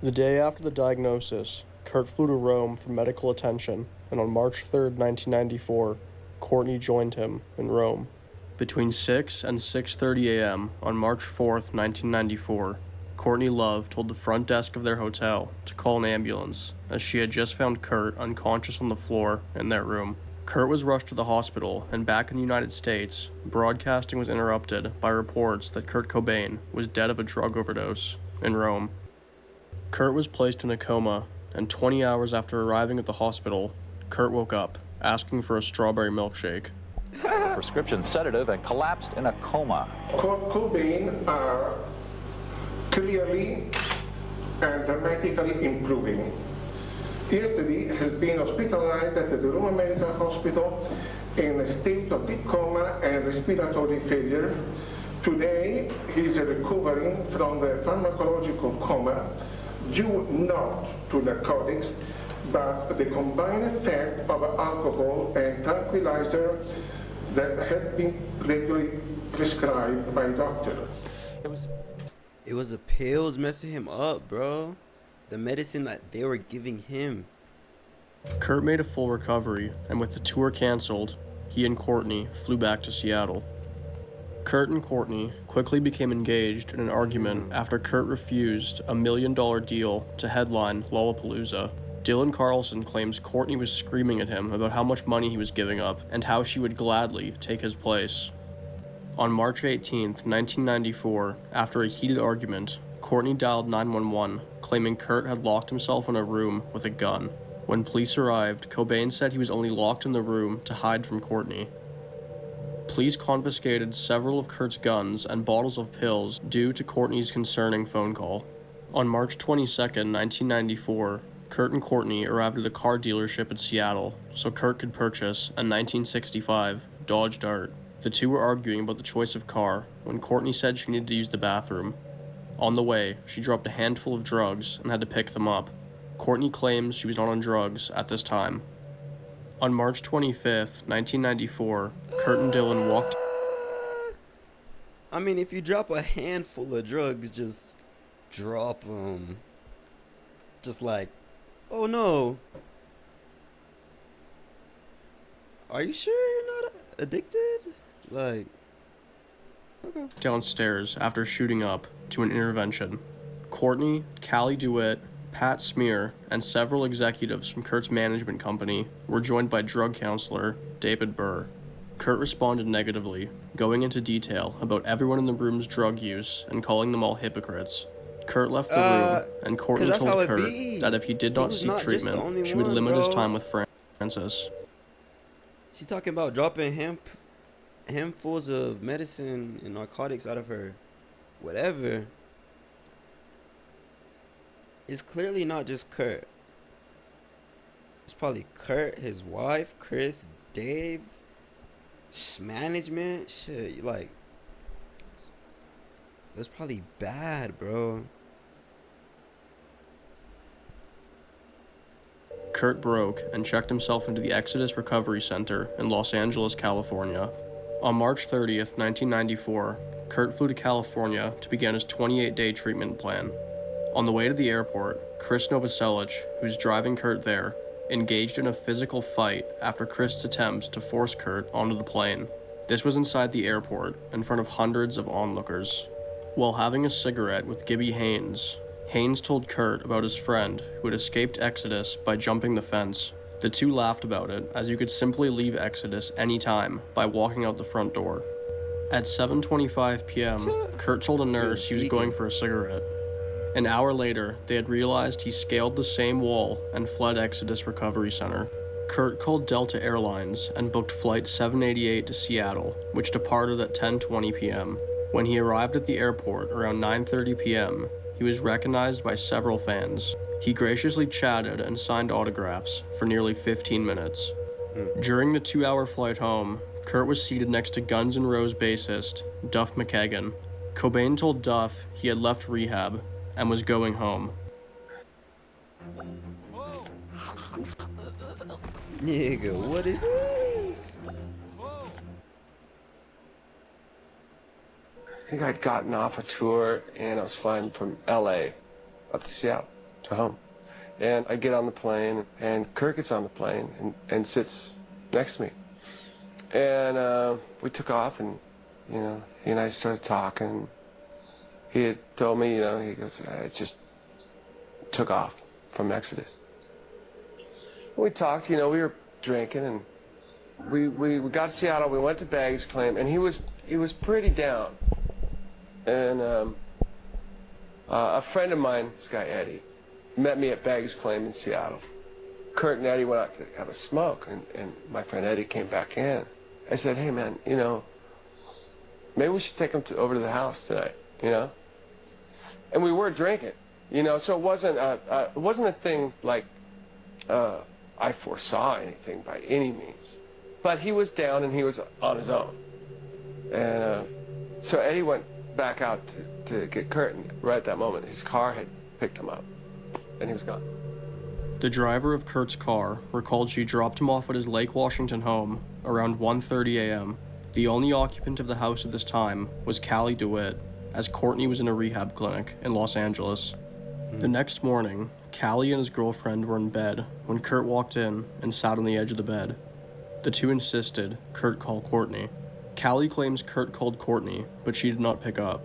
Speaker 11: The day after the diagnosis, Kurt flew to Rome for medical attention, and on March 3rd, 1994, Courtney joined him in Rome. Between 6 and 6:30 a.m. on March 4th, 1994, Courtney Love told the front desk of their hotel to call an ambulance, as she had just found Kurt unconscious on the floor in their room. Kurt was rushed to the hospital, and back in the United States, broadcasting was interrupted by reports that Kurt Cobain was dead of a drug overdose in Rome. Kurt was placed in a coma, and 20 hours after arriving at the hospital, Kurt woke up, asking for a strawberry milkshake.
Speaker 7: Prescription sedative and collapsed in a coma.
Speaker 21: Kurt Cobain are clearly and dramatically improving. Yesterday has been hospitalized at the Rome American Hospital in a state of deep coma and respiratory failure. Today he is recovering from the pharmacological coma due not to narcotics, but the combined effect of alcohol and tranquilizer that had been regularly prescribed by doctor.
Speaker 1: It was the pills messing him up, bro. The medicine that they were giving him.
Speaker 11: Kurt made a full recovery, and with the tour canceled, he and Courtney flew back to Seattle. Kurt and Courtney quickly became engaged in an argument after Kurt refused a $1 million deal to headline Lollapalooza. Dylan Carlson claims Courtney was screaming at him about how much money he was giving up and how she would gladly take his place. On March 18th, 1994, after a heated argument, Courtney dialed 911, claiming Kurt had locked himself in a room with a gun. When police arrived, Cobain said he was only locked in the room to hide from Courtney. Police confiscated several of Kurt's guns and bottles of pills due to Courtney's concerning phone call. On March 22nd, 1994, Kurt and Courtney arrived at a car dealership in Seattle so Kurt could purchase a 1965 Dodge Dart. The two were arguing about the choice of car when Courtney said she needed to use the bathroom. On the way, she dropped a handful of drugs and had to pick them up. Courtney claims she was not on drugs at this time. On March 25th, 1994, Kurt and Dylan walked...
Speaker 1: I mean, if you drop a handful of drugs, just drop him. Just like, oh no. Are you sure you're not addicted? Like, okay.
Speaker 11: Downstairs after shooting up to an intervention. Courtney, Callie DeWitt, Pat Smear, and several executives from Kurt's management company were joined by drug counselor David Burr. Kurt responded negatively, going into detail about everyone in the room's drug use and calling them all hypocrites. Kurt left the room, and Courtney told Kurt that if he did not seek treatment, she would limit his time with Francis.
Speaker 1: She's talking about dropping handfuls of medicine and narcotics out of her whatever. It's clearly not just Kurt. It's probably Kurt, his wife, Chris, Dave, management, shit. Like, it's probably bad, bro.
Speaker 11: Kurt broke and checked himself into the Exodus Recovery Center in Los Angeles, California. On March 30th, 1994, Kurt flew to California to begin his 28-day treatment plan. On the way to the airport, Chris Novoselic, who's driving Kurt there, engaged in a physical fight after Chris' attempts to force Kurt onto the plane. This was inside the airport, in front of hundreds of onlookers. While having a cigarette with Gibby Haynes, Haynes told Kurt about his friend who had escaped Exodus by jumping the fence. The two laughed about it, as you could simply leave Exodus anytime by walking out the front door. At 7:25 p.m., Kurt told a nurse he was going for a cigarette. An hour later, they had realized he scaled the same wall and fled Exodus Recovery Center. Kurt called Delta Airlines and booked Flight 788 to Seattle, which departed at 10:20 p.m. When he arrived at the airport around 9:30 p.m., he was recognized by several fans. He graciously chatted and signed autographs for nearly 15 minutes. During the 2-hour flight home, Kurt was seated next to Guns N' Roses bassist Duff McKagan. Cobain told Duff he had left rehab and was going home.
Speaker 1: Nigga, what is this?
Speaker 21: I think I'd gotten off a tour and I was flying from LA up to Seattle to home. And I get on the plane and Kurt gets on the plane and sits next to me. And we took off and, he and I started talking. He had told me, he goes, I just took off from Exodus. We talked, we were drinking and we got to Seattle, we went to baggage claim, and he was pretty down. And a friend of mine, this guy Eddie, met me at baggage claim in Seattle. Kurt and Eddie went out to have a smoke, and my friend Eddie came back in. I said, hey man, maybe we should take him over to the house tonight, And we were drinking, so it wasn't a thing like I foresaw anything by any means. But he was down and he was on his own. And so Eddie went back out to get Kurt, and right at that moment his car had picked him up and he was gone.
Speaker 11: The driver of Kurt's car recalled she dropped him off at his Lake Washington home around 1:30 a.m. The only occupant of the house at this time was Callie DeWitt, as Courtney was in a rehab clinic in Los Angeles. The next morning, Callie and his girlfriend were in bed when Kurt walked in and sat on the edge of the bed. The two insisted Kurt call Courtney. Callie claims Kurt called Courtney, but she did not pick up.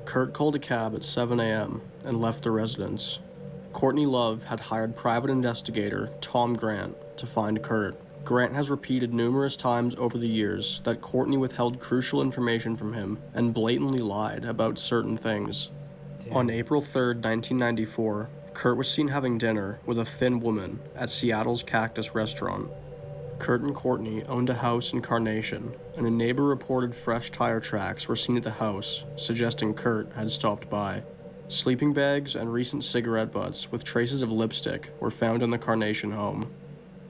Speaker 11: Kurt called a cab at 7 a.m. and left the residence. Courtney Love had hired private investigator Tom Grant to find Kurt. Grant has repeated numerous times over the years that Courtney withheld crucial information from him and blatantly lied about certain things. Damn. On April 3rd, 1994, Kurt was seen having dinner with a thin woman at Seattle's Cactus restaurant. Kurt and Courtney owned a house in Carnation, and a neighbor reported fresh tire tracks were seen at the house, suggesting Kurt had stopped by. Sleeping bags and recent cigarette butts with traces of lipstick were found in the Carnation home.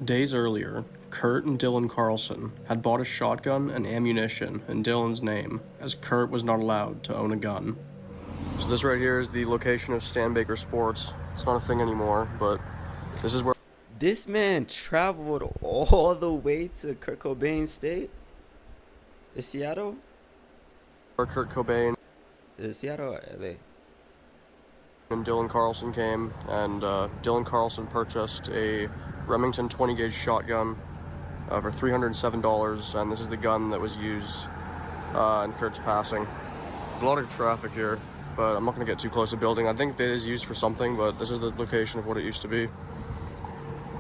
Speaker 11: Days earlier, Kurt and Dylan Carlson had bought a shotgun and ammunition in Dylan's name, as Kurt was not allowed to own a gun. So this right here is the location of Stan Baker Sports. It's not a thing anymore, but this is where...
Speaker 1: This man traveled all the way to Kurt Cobain's state? Is Seattle?
Speaker 11: Where Kurt Cobain...
Speaker 1: Is Seattle or LA?
Speaker 11: And Dylan Carlson came, and Dylan Carlson purchased a Remington 20-gauge shotgun for $307, and this is the gun that was used in Kurt's passing. There's a lot of traffic here, but I'm not going to get too close to the building. I think it is used for something, but this is the location of what it used to be.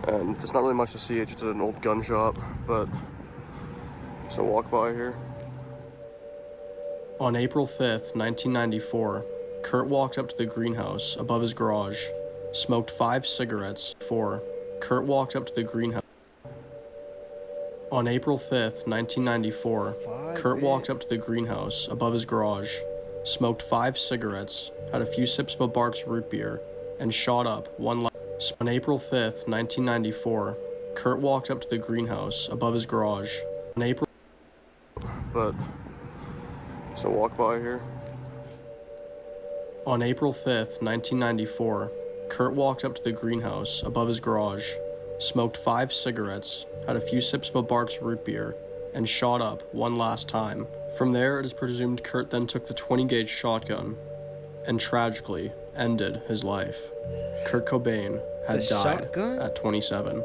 Speaker 11: And there's not really much to see, it's just an old gun shop, but just a walk by here. On April 5th, 1994, Kurt walked up to the greenhouse above his garage, smoked 5 cigarettes. Kurt walked up to the greenhouse. On April 5th, 1994, Kurt walked up to the greenhouse above his garage, smoked 5 cigarettes, had a few sips of a Barks root beer, and shot up one. On April 5th, 1994, Kurt walked up to the greenhouse above his garage. But just a walk by here. On April 5th, 1994, Kurt walked up to the greenhouse above his garage, smoked 5 cigarettes, had a few sips of a Barks root beer, and shot up one last time. From there, it is presumed Kurt then took the 20-gauge shotgun and tragically ended his life. Kurt Cobain had died at 27.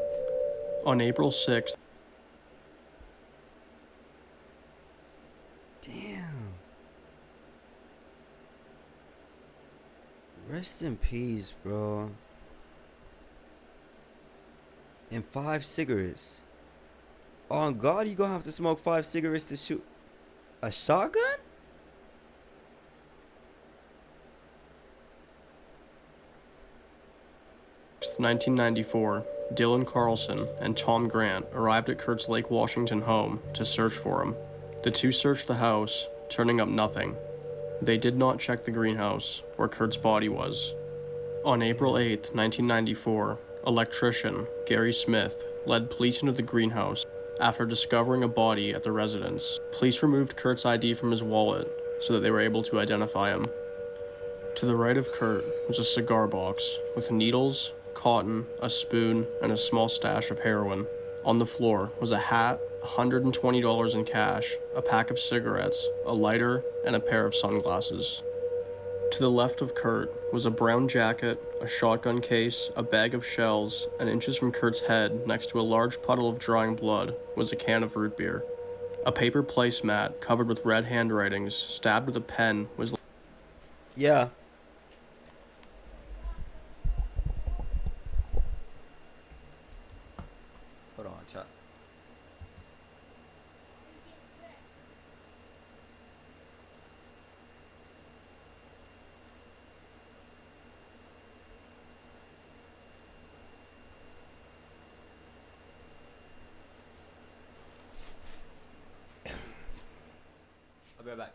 Speaker 11: On April 6th,
Speaker 1: Damn. Rest in peace, bro. And 5 cigarettes. On God, you gonna have to smoke 5 cigarettes to shoot a shotgun?
Speaker 11: In 1994, Dylan Carlson and Tom Grant arrived at Kurt's Lake Washington home to search for him. The two searched the house, turning up nothing. They did not check the greenhouse, where Kurt's body was. On April 8, 1994, electrician Gary Smith led police into the greenhouse after discovering a body at the residence. Police removed Kurt's ID from his wallet so that they were able to identify him. To the right of Kurt was a cigar box with needles, cotton, a spoon, and a small stash of heroin. On the floor was a hat, $120 in cash, a pack of cigarettes, a lighter, and a pair of sunglasses. To the left of Kurt was a brown jacket, a shotgun case, a bag of shells, and inches from Kurt's head, next to a large puddle of drying blood, was a can of root beer. A paper placemat covered with red handwritings, stabbed with a pen, was...
Speaker 1: Yeah. Hold on, chat. I'll be right back.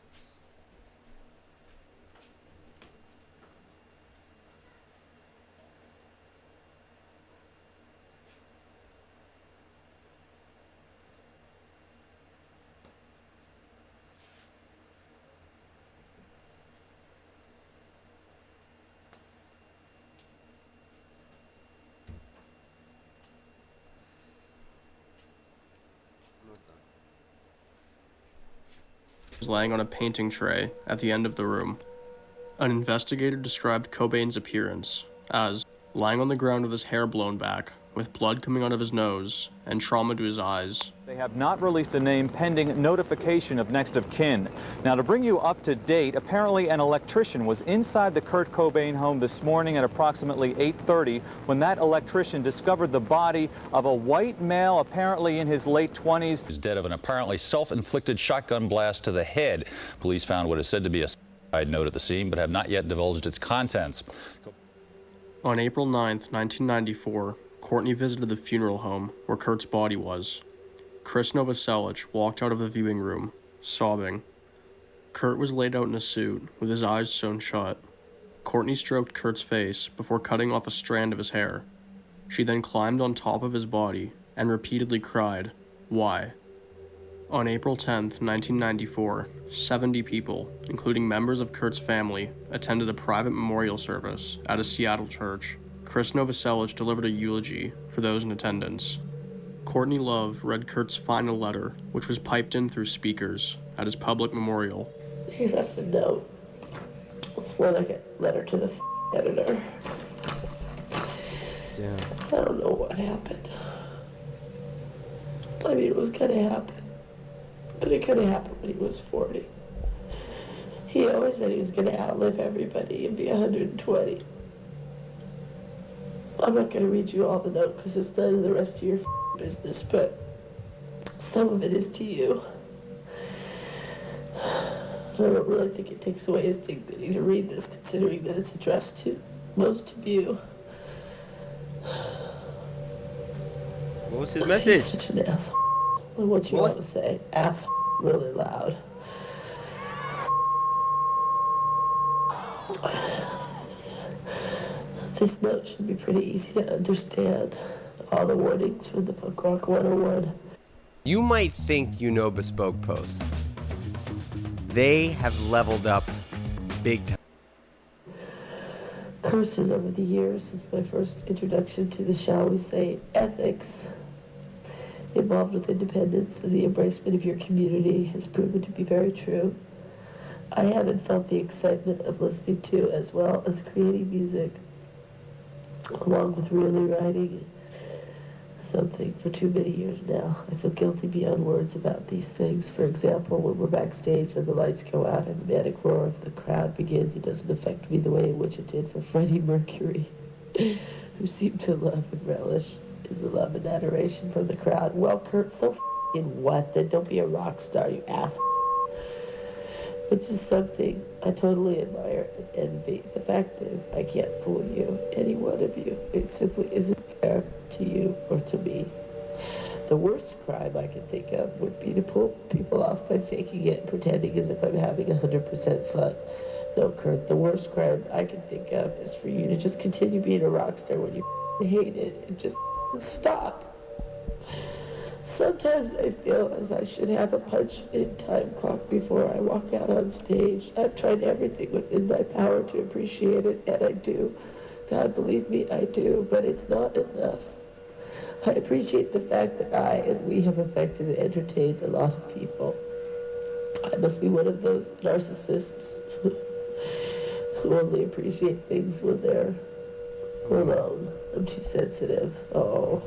Speaker 11: was laying on a painting tray at the end of the room. An investigator described Cobain's appearance as lying on the ground with his hair blown back, with blood coming out of his nose and trauma to his eyes.
Speaker 7: They have not released a name pending notification of next of kin. Now, to bring you up to date, apparently an electrician was inside the Kurt Cobain home this morning at approximately 8:30 when that electrician discovered the body of a white male, apparently in his late 20s.
Speaker 6: He was dead of an apparently self-inflicted shotgun blast to the head. Police found what is said to be a suicide note at the scene, but have not yet divulged its contents.
Speaker 11: On April 9th, 1994, Courtney visited the funeral home where Kurt's body was. Chris Novoselic walked out of the viewing room, sobbing. Kurt was laid out in a suit, with his eyes sewn shut. Courtney stroked Kurt's face before cutting off a strand of his hair. She then climbed on top of his body and repeatedly cried, "Why?" On April 10th, 1994, 70 people, including members of Kurt's family, attended a private memorial service at a Seattle church. Chris Novoselic delivered a eulogy for those in attendance. Courtney Love read Kurt's final letter, which was piped in through speakers at his public memorial.
Speaker 9: He left a note. It's more like a letter to the editor.
Speaker 1: Damn.
Speaker 9: I don't know what happened. I mean, it was gonna happen. But it could have happened when he was 40. He always said he was gonna outlive everybody and be 120. I'm not gonna read you all the note because it's none of the rest of your business, but some of it is to you. I don't really think it takes away his dignity to read this, considering that it's addressed to most of you.
Speaker 1: What was his message?
Speaker 9: He's such an asshole. What you want to say? Ass really loud. This note should be pretty easy to understand. All the warnings from the Punk Rock 101.
Speaker 15: You might think you know Bespoke Post. They have leveled up big time.
Speaker 9: Curses over the years since my first introduction to the, shall we say, ethics involved with independence and the embracement of your community has proven to be very true. I haven't felt the excitement of listening to as well as creating music, along with really writing something for too many years now. I feel guilty beyond words about these things. For example, when we're backstage and the lights go out and the manic roar of the crowd begins, it doesn't affect me the way in which it did for Freddie Mercury, who seemed to love and relish in the love and adoration from the crowd. Well, Kurt, so f***ing what? Then don't be a rock star, you ass. Which is something I totally admire and envy. The fact is, I can't fool you, any one of you. It simply isn't fair to you or to me. The worst crime I can think of would be to pull people off by faking it and pretending as if I'm having 100% fun. No, Kurt, the worst crime I can think of is for you to just continue being a rock star when you hate it and just stop. Sometimes I feel as I should have a punch-in time clock before I walk out on stage. I've tried everything within my power to appreciate it, and I do. God, believe me, I do, but it's not enough. I appreciate the fact that I and we have affected and entertained a lot of people. I must be one of those narcissists who only appreciate things when they're alone. I'm too sensitive. Oh.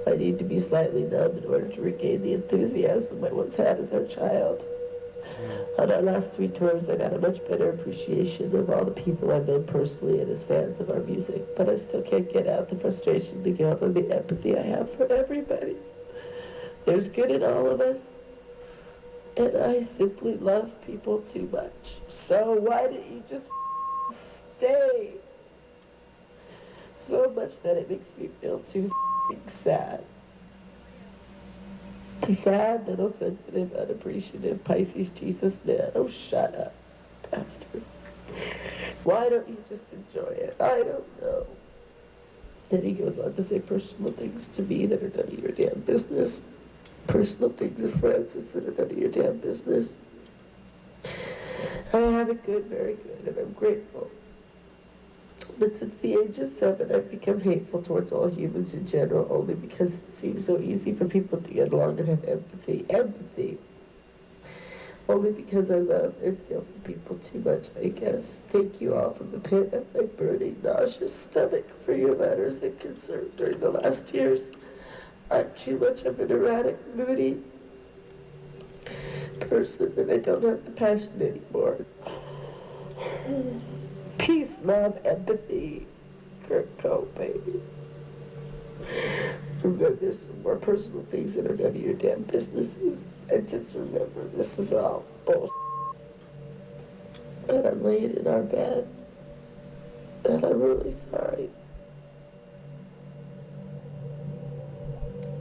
Speaker 9: I need to be slightly numb in order to regain the enthusiasm I once had as our child. On our last 3 tours, I've had a much better appreciation of all the people I've known personally and as fans of our music, but I still can't get out the frustration, the guilt, and the empathy I have for everybody. There's good in all of us, and I simply love people too much. So why didn't you just stay? So much that it makes me feel too sad. Sad, little sensitive, unappreciative Pisces Jesus man. Oh, shut up, Pastor. Why don't you just enjoy it? I don't know. Then he goes on to say personal things to me that are none of your damn business. Personal things of Francis that are none of your damn business. I have it good, very good, and I'm grateful. But since the age of 7, I've become hateful towards all humans in general, only because it seems so easy for people to get along and have empathy. Empathy. Only because I love and feel for people too much, I guess. Thank you all from the pit of my burning, nauseous stomach for your letters and concern during the last years. I'm too much of an erratic, moody person, and I don't have the passion anymore. Peace, love, empathy, Kurt Cobain. Remember, there's some more personal things that are none of your damn businesses. And just remember, this is all bullshit. And I'm laying in our bed. And I'm really sorry.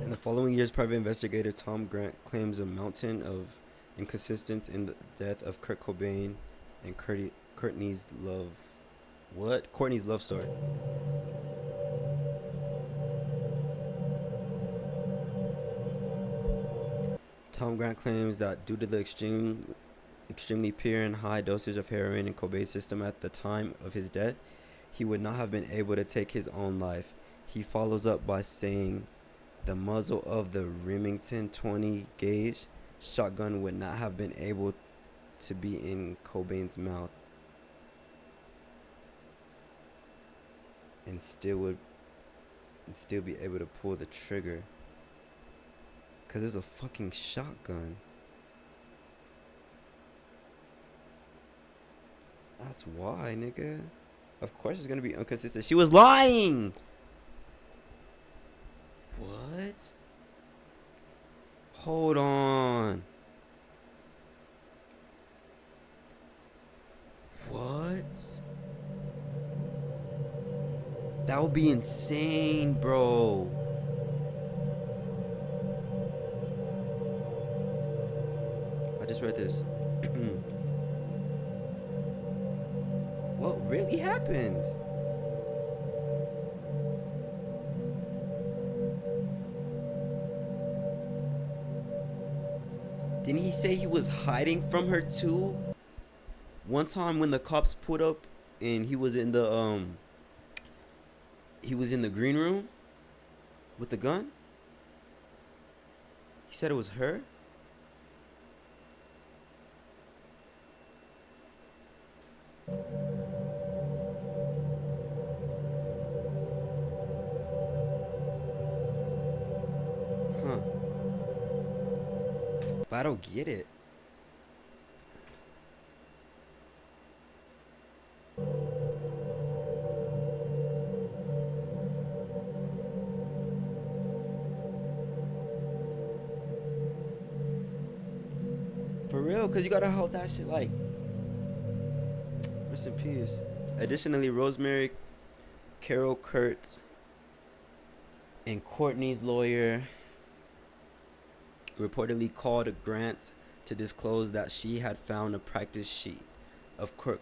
Speaker 1: In the following years, private investigator Tom Grant claims a mountain of inconsistencies in the death of Kurt Cobain and Courtney's love. What? Courtney's love story. Tom Grant claims that due to the extremely pure and high dosage of heroin in Cobain's system at the time of his death, he would not have been able to take his own life. He follows up by saying the muzzle of the Remington 20 gauge shotgun would not have been able to be in Cobain's mouth. and still be able to pull the trigger. Cause there's a fucking shotgun. That's why, nigga. Of course it's gonna be inconsistent. She was lying! What? Hold on. What? That would be insane, bro. I just read this. What really happened? Didn't he say he was hiding from her too? One time when the cops pulled up and he was in the green room with the gun. He said it was her. Huh. But I don't get it. For real, because you gotta hold that shit like. Rest in peace. Additionally, Rosemary, Carol, Kurt, and Courtney's lawyer reportedly called Grant to disclose that she had found a practice sheet of Kurt.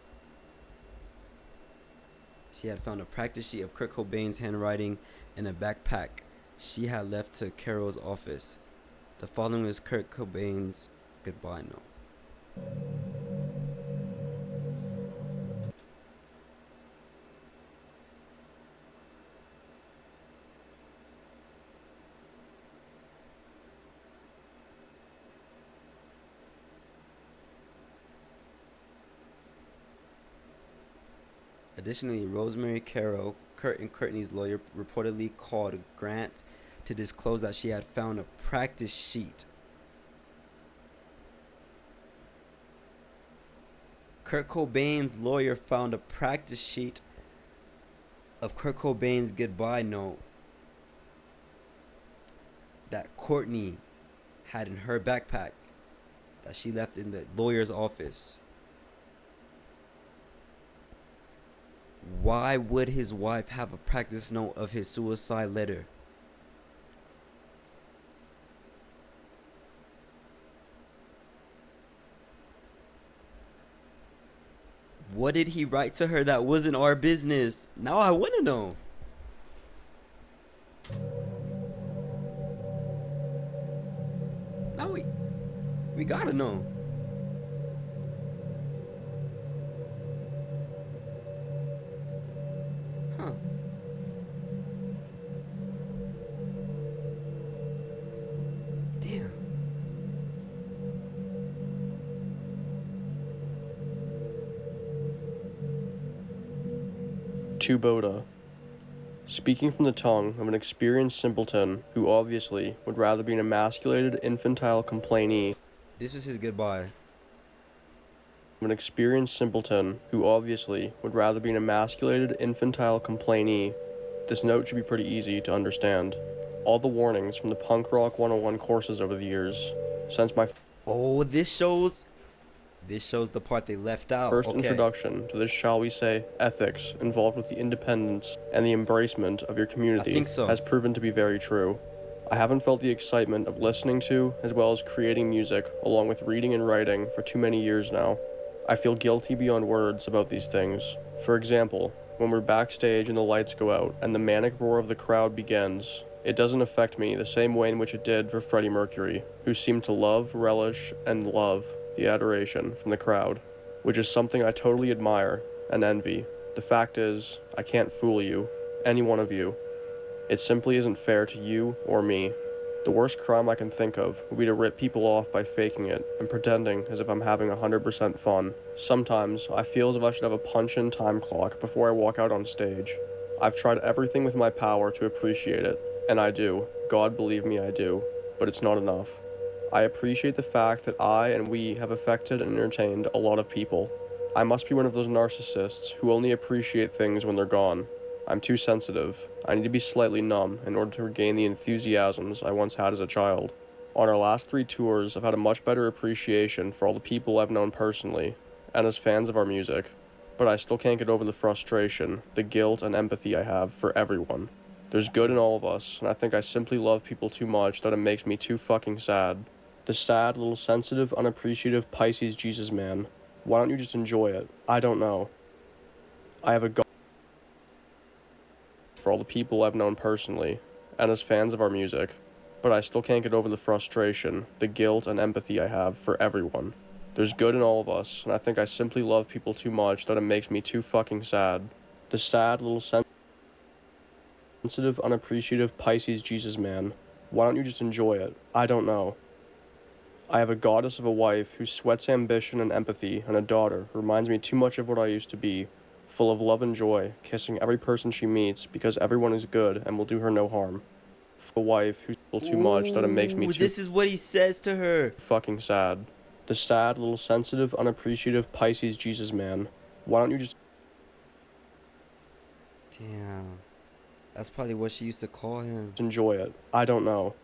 Speaker 1: She had found a practice sheet of Kurt Cobain's handwriting in a backpack she had left to Carol's office. The following is Kurt Cobain's goodbye note. Additionally, Rosemary, Carol, Kurt, and Courtney's lawyer reportedly called Grant to disclose that she had found a practice sheet. Kurt Cobain's lawyer found a practice sheet of Kurt Cobain's goodbye note that Courtney had in her backpack that she left in the lawyer's office. Why would his wife have a practice note of his suicide letter? What did he write to her that wasn't our business? Now I want to know. Now we gotta know. Huh. Damn.
Speaker 11: To Boda. Speaking from the tongue of an experienced simpleton who obviously would rather be an emasculated infantile complainee.
Speaker 1: This was his goodbye.
Speaker 11: An experienced simpleton who obviously would rather be an emasculated infantile complainee. This note should be pretty easy to understand. All the warnings from the Punk Rock 101 courses over the years, since my
Speaker 1: this shows the part they left out.
Speaker 11: First introduction to this, shall we say, ethics involved with the independence and the embracement of your community has proven to be very true. I haven't felt the excitement of listening to, as well as creating music, along with reading and writing, for too many years now. I feel guilty beyond words about these things. For example, when we're backstage and the lights go out and the manic roar of the crowd begins, it doesn't affect me the same way in which it did for Freddie Mercury, who seemed to love, relish, and love the adoration from the crowd, which is something I totally admire and envy. The fact is, I can't fool you, any one of you. It simply isn't fair to you or me. The worst crime I can think of would be to rip people off by faking it and pretending as if I'm having 100% fun. Sometimes I feel as if I should have a punch-in time clock before I walk out on stage. I've tried everything with my power to appreciate it, and I do. God, believe me, I do. But it's not enough. I appreciate the fact that I and we have affected and entertained a lot of people. I must be one of those narcissists who only appreciate things when they're gone. I'm too sensitive. I need to be slightly numb in order to regain the enthusiasms I once had as a child. On our last 3 tours, I've had a much better appreciation for all the people I've known personally, and as fans of our music. But I still can't get over the frustration, the guilt, and empathy I have for everyone. There's good in all of us, and I think I simply love people too much that it makes me too fucking sad. The sad, little sensitive, unappreciative Pisces Jesus man. Why don't you just enjoy it? I don't know. I have a God for all the people I've known personally, and as fans of our music. But I still can't get over the frustration, the guilt, and empathy I have for everyone. There's good in all of us, and I think I simply love people too much that it makes me too fucking sad. The sad, little sensitive, unappreciative Pisces Jesus man. Why don't you just enjoy it? I don't know. I have a goddess of a wife who sweats ambition and empathy, and a daughter who reminds me too much of what I used to be, full of love and joy, kissing every person she meets because everyone is good and will do her no harm. A wife who's too much that it makes me too
Speaker 1: This is what he says to her.
Speaker 11: fucking sad. The sad, little sensitive, unappreciative Pisces Jesus man. Why don't you just
Speaker 1: Damn. That's probably what she used to call him.
Speaker 11: enjoy it? I don't know.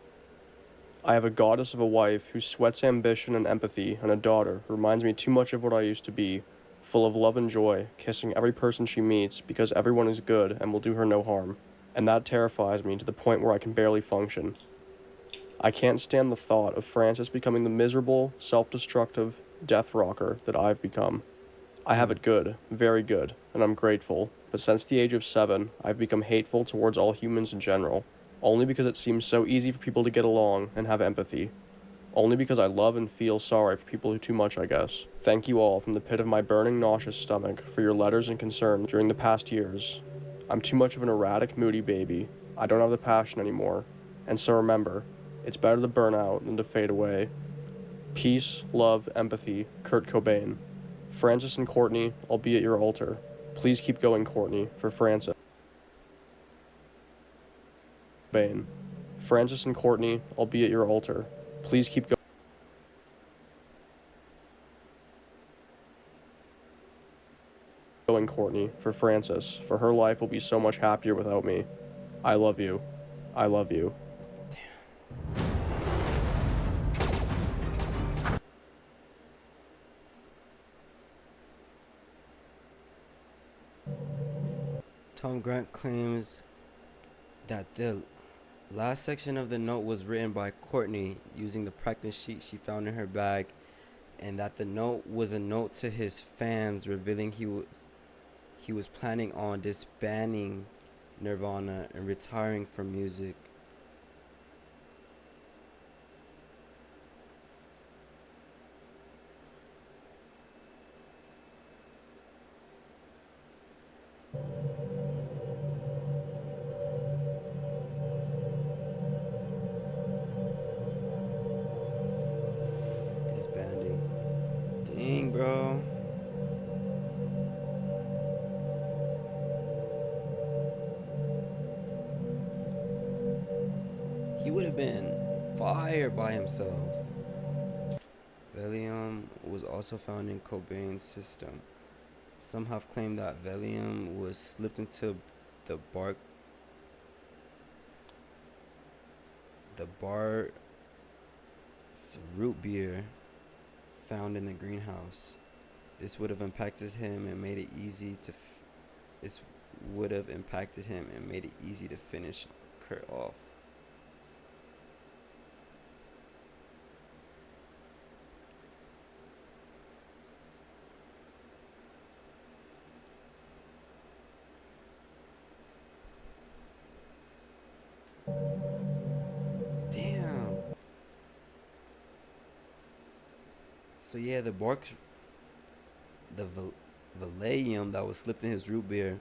Speaker 11: I have a goddess of a wife who sweats ambition and empathy, and a daughter who reminds me too much of what I used to be, full of love and joy, kissing every person she meets because everyone is good and will do her no harm. And that terrifies me to the point where I can barely function. I can't stand the thought of Francis becoming the miserable, self-destructive death rocker that I've become. I have it good, very good, and I'm grateful, but since the age of 7, I've become hateful towards all humans in general, only because it seems so easy for people to get along and have empathy. Only because I love and feel sorry for people too much, I guess. Thank you all from the pit of my burning, nauseous stomach for your letters and concern during the past years. I'm too much of an erratic, moody baby. I don't have the passion anymore. And so remember, it's better to burn out than to fade away. Peace, love, empathy, Kurt Cobain. Francis and Courtney, I'll be at your altar. Please keep going, Courtney, for Francis. Cobain. Francis and Courtney, I'll be at your altar. Please keep going, Courtney, for Francis, for her life will be so much happier without me. I love you. I love you.
Speaker 1: Tom Grant claims that the last section of the note was written by Courtney using the practice sheet she found in her bag, and that the note was a note to his fans revealing he was planning on disbanding Nirvana and retiring from music. Disbanding. Dang, bro. He would have been fired by himself. Valium was also found in Cobain's system. Some have claimed that Valium was slipped into the bar's root beer found in the greenhouse. This would have impacted him and made it easy to finish Kurt off. Damn. So yeah, the Valium that was slipped in his root beer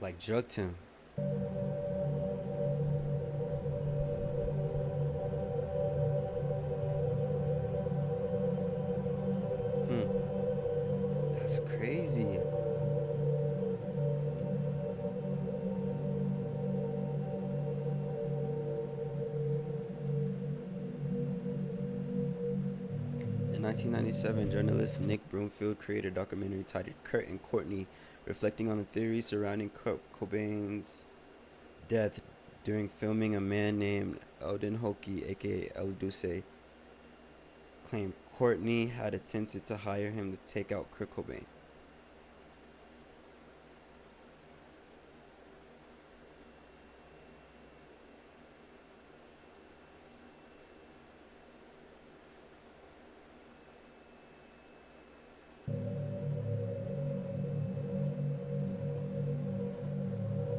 Speaker 1: like drugged him. That's crazy. In 1997, journalist Nick Broomfield created a documentary titled Kurt and Courtney, reflecting on the theories surrounding Kurt Cobain's death. During filming, a man named Eldon Hockey, aka El Duce, claimed Courtney had attempted to hire him to take out Kurt Cobain.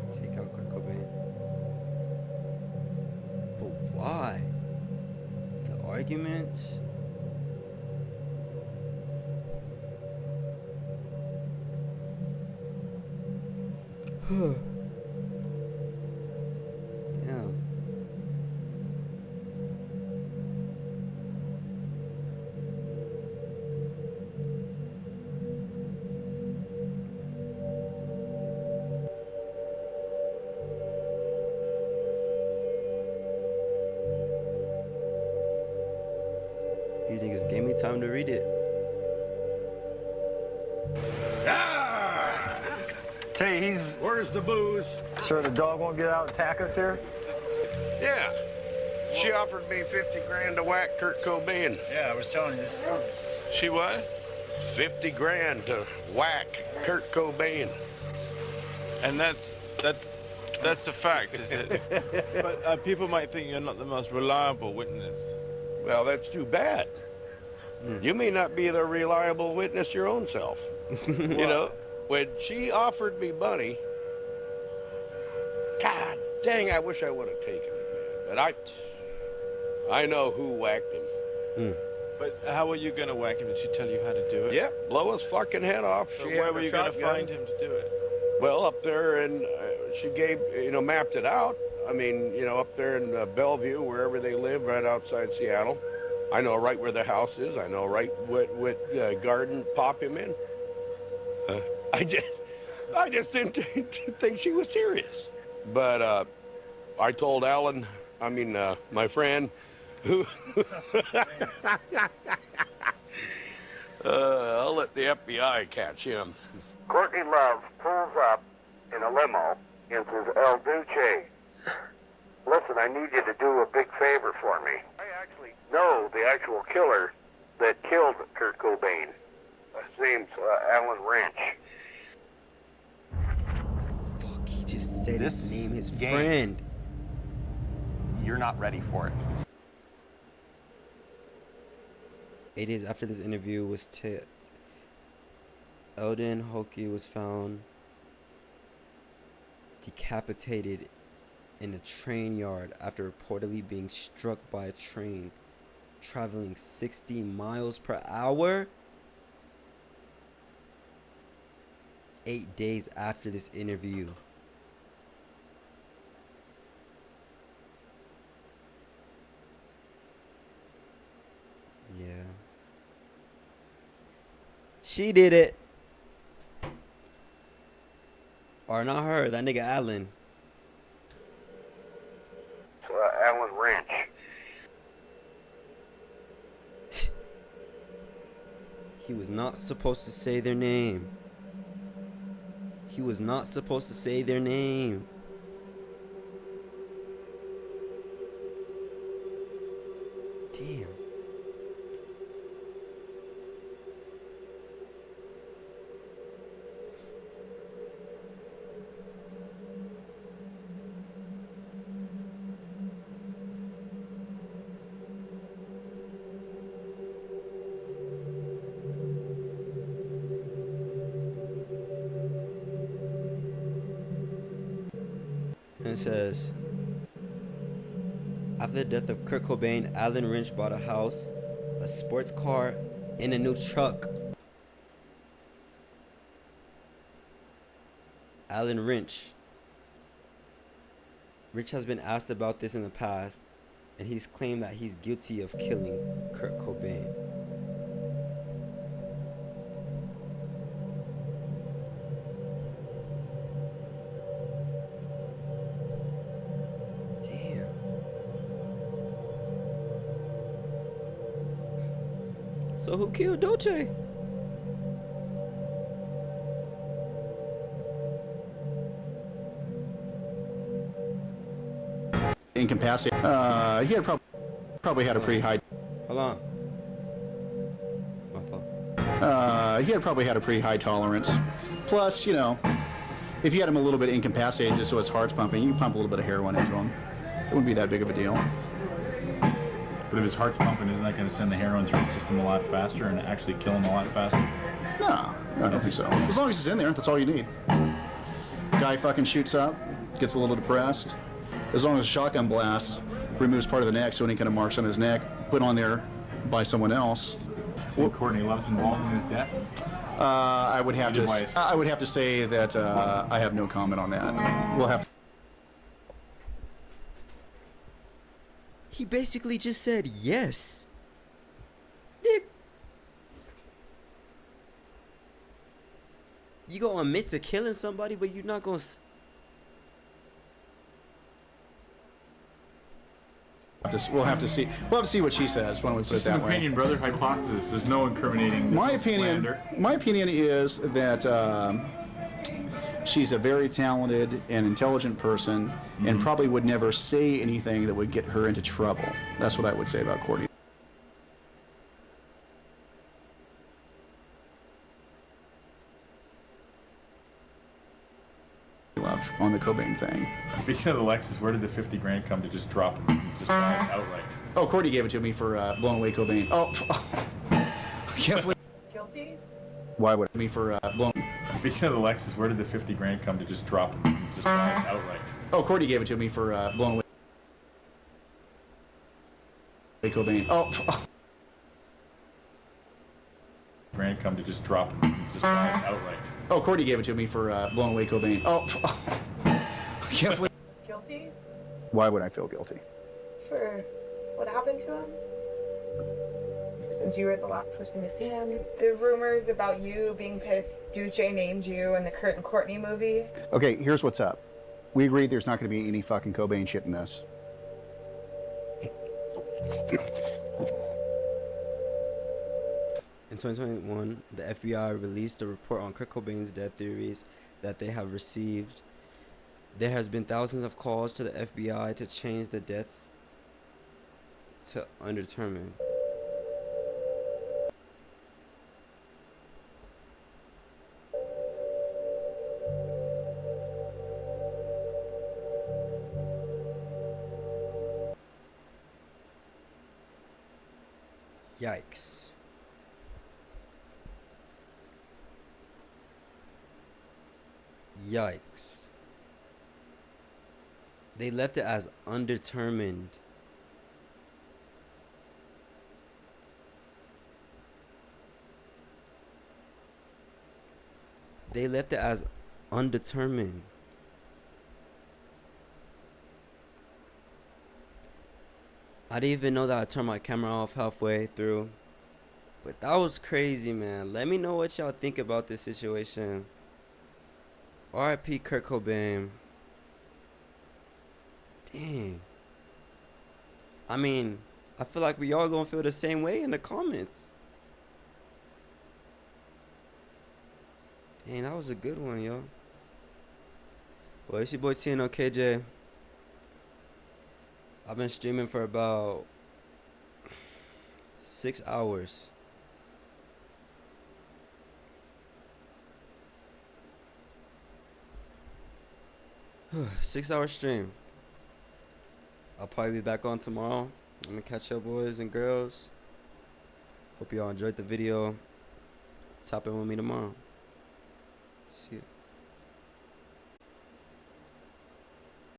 Speaker 1: To take out Kurt Cobain. But why? The argument? Damn. You think it's gave me time to read it?
Speaker 13: Tell you, where's the booze? Sure the dog won't get out and attack us here?
Speaker 21: Yeah. She offered me 50 grand to whack Kurt Cobain.
Speaker 13: Yeah, I was telling you this.
Speaker 21: She what? 50 grand to whack Kurt Cobain.
Speaker 14: And that's a fact, is it? But people might think you're not the most reliable witness.
Speaker 21: Well, that's too bad. You may not be the reliable witness your own self. You know, when she offered me money, God dang, I wish I would have taken it, man. But I know who whacked him.
Speaker 14: But how are you going to whack him? Did she tell you how to do it?
Speaker 21: Yep, blow his fucking head off.
Speaker 14: So where were you going to find him to do it?
Speaker 21: Well, up there, and she gave, mapped it out. I mean, up there in Bellevue, wherever they live, right outside Seattle. I know right where the house is. I know right what garden pop him in. I just didn't think she was serious. But I told Alan, my friend, who I'll let the FBI catch him. Courtney Love pulls up in a limo and says, El Duce, listen, I need you to do a big favor for me. I actually know the actual killer that killed Kurt Cobain. His name's Alan Wrench.
Speaker 1: Fuck, he just said
Speaker 16: This
Speaker 1: his name, his
Speaker 16: game,
Speaker 1: friend.
Speaker 16: You're not ready for it.
Speaker 1: 8 days after this interview was taped, Eldon Hockey was found decapitated in a train yard after reportedly being struck by a train traveling 60 miles per hour. 8 days after this interview. Yeah. She did it. Or not her, that nigga Alan.
Speaker 21: Alan Wrench.
Speaker 1: He was not supposed to say their name. He was not supposed to say their name. Damn. And it says, after the death of Kurt Cobain, Alan Wrench bought a house, a sports car, and a new truck. Alan Wrench. Rich has been asked about this in the past, and he's claimed that he's guilty of killing Kurt Cobain. So who killed Dolce?
Speaker 17: Incapacitated. He had probably had a pretty high.
Speaker 1: Hold on. My fault.
Speaker 17: He had probably had a pretty high tolerance. Plus, you know, if you had him a little bit incapacitated just so his heart's pumping, you can pump a little bit of heroin into him. It wouldn't be that big of a deal.
Speaker 18: But if his heart's pumping, isn't that going to send the heroin through the system a lot faster and actually kill him a lot faster?
Speaker 17: No, I don't think so. As long as it's in there, that's all you need. Guy fucking shoots up, gets a little depressed. As long as a shotgun blast removes part of the neck, so any kind of marks on his neck put on there by someone else.
Speaker 18: So Courtney Love's involved in his death?
Speaker 17: I would have to say that I have no comment on that. We'll have to.
Speaker 1: He basically just said yes. Dick. You gonna admit to killing somebody, but you're not gonna.
Speaker 17: We'll have to see. We'll have to see what she says when we put it that way.
Speaker 18: Just an opinion, brother. Hypothesis. There's no incriminating.
Speaker 17: My opinion is that she's a very talented and intelligent person, and probably would never say anything that would get her into trouble. That's what I would say about Courtney Love on the Cobain thing.
Speaker 18: Speaking of the Lexus, where did the 50 grand come to just drop him, just buy it outright?
Speaker 17: Oh, Courtney gave it to me for blowing away Cobain. Oh, I can't believe.
Speaker 2: Guilty?
Speaker 17: Why would me for blowing?
Speaker 18: Speaking of the Lexus, where did the 50 grand come to just drop him, just buy it outright?
Speaker 17: Oh, Courtney gave it to me for blowing away Cobain. Oh,
Speaker 18: grand come to just drop him, just buy it outright.
Speaker 17: Oh, Courtney gave it to me for blowing away Cobain. Oh, I can't believe.
Speaker 2: Guilty?
Speaker 17: Why would I feel guilty?
Speaker 2: For what happened to him? Since you were the last person to see him. The rumors about you being pissed Duce named you in the Kurt and Courtney movie.
Speaker 17: Okay, here's what's up. We agreed there's not going to be any fucking Cobain shit in this.
Speaker 1: In 2021, the FBI released a report on Kurt Cobain's death theories that they have received. There has been thousands of calls to the FBI to change the death to undetermined. Yikes. Yikes. They left it as undetermined. They left it as undetermined. I didn't even know that I turned my camera off halfway through. But that was crazy, man. Let me know what y'all think about this situation. R.I.P. Kurt Cobain. Dang. I mean, I feel like we all gonna feel the same way in the comments. Dang, that was a good one, yo. Well, it's your boy T.N.L KJ. I've been streaming for about 6 hours. Six-hour stream. I'll probably be back on tomorrow. I'm gonna catch up, boys and girls. Hope y'all enjoyed the video. Tap in with me tomorrow. See you.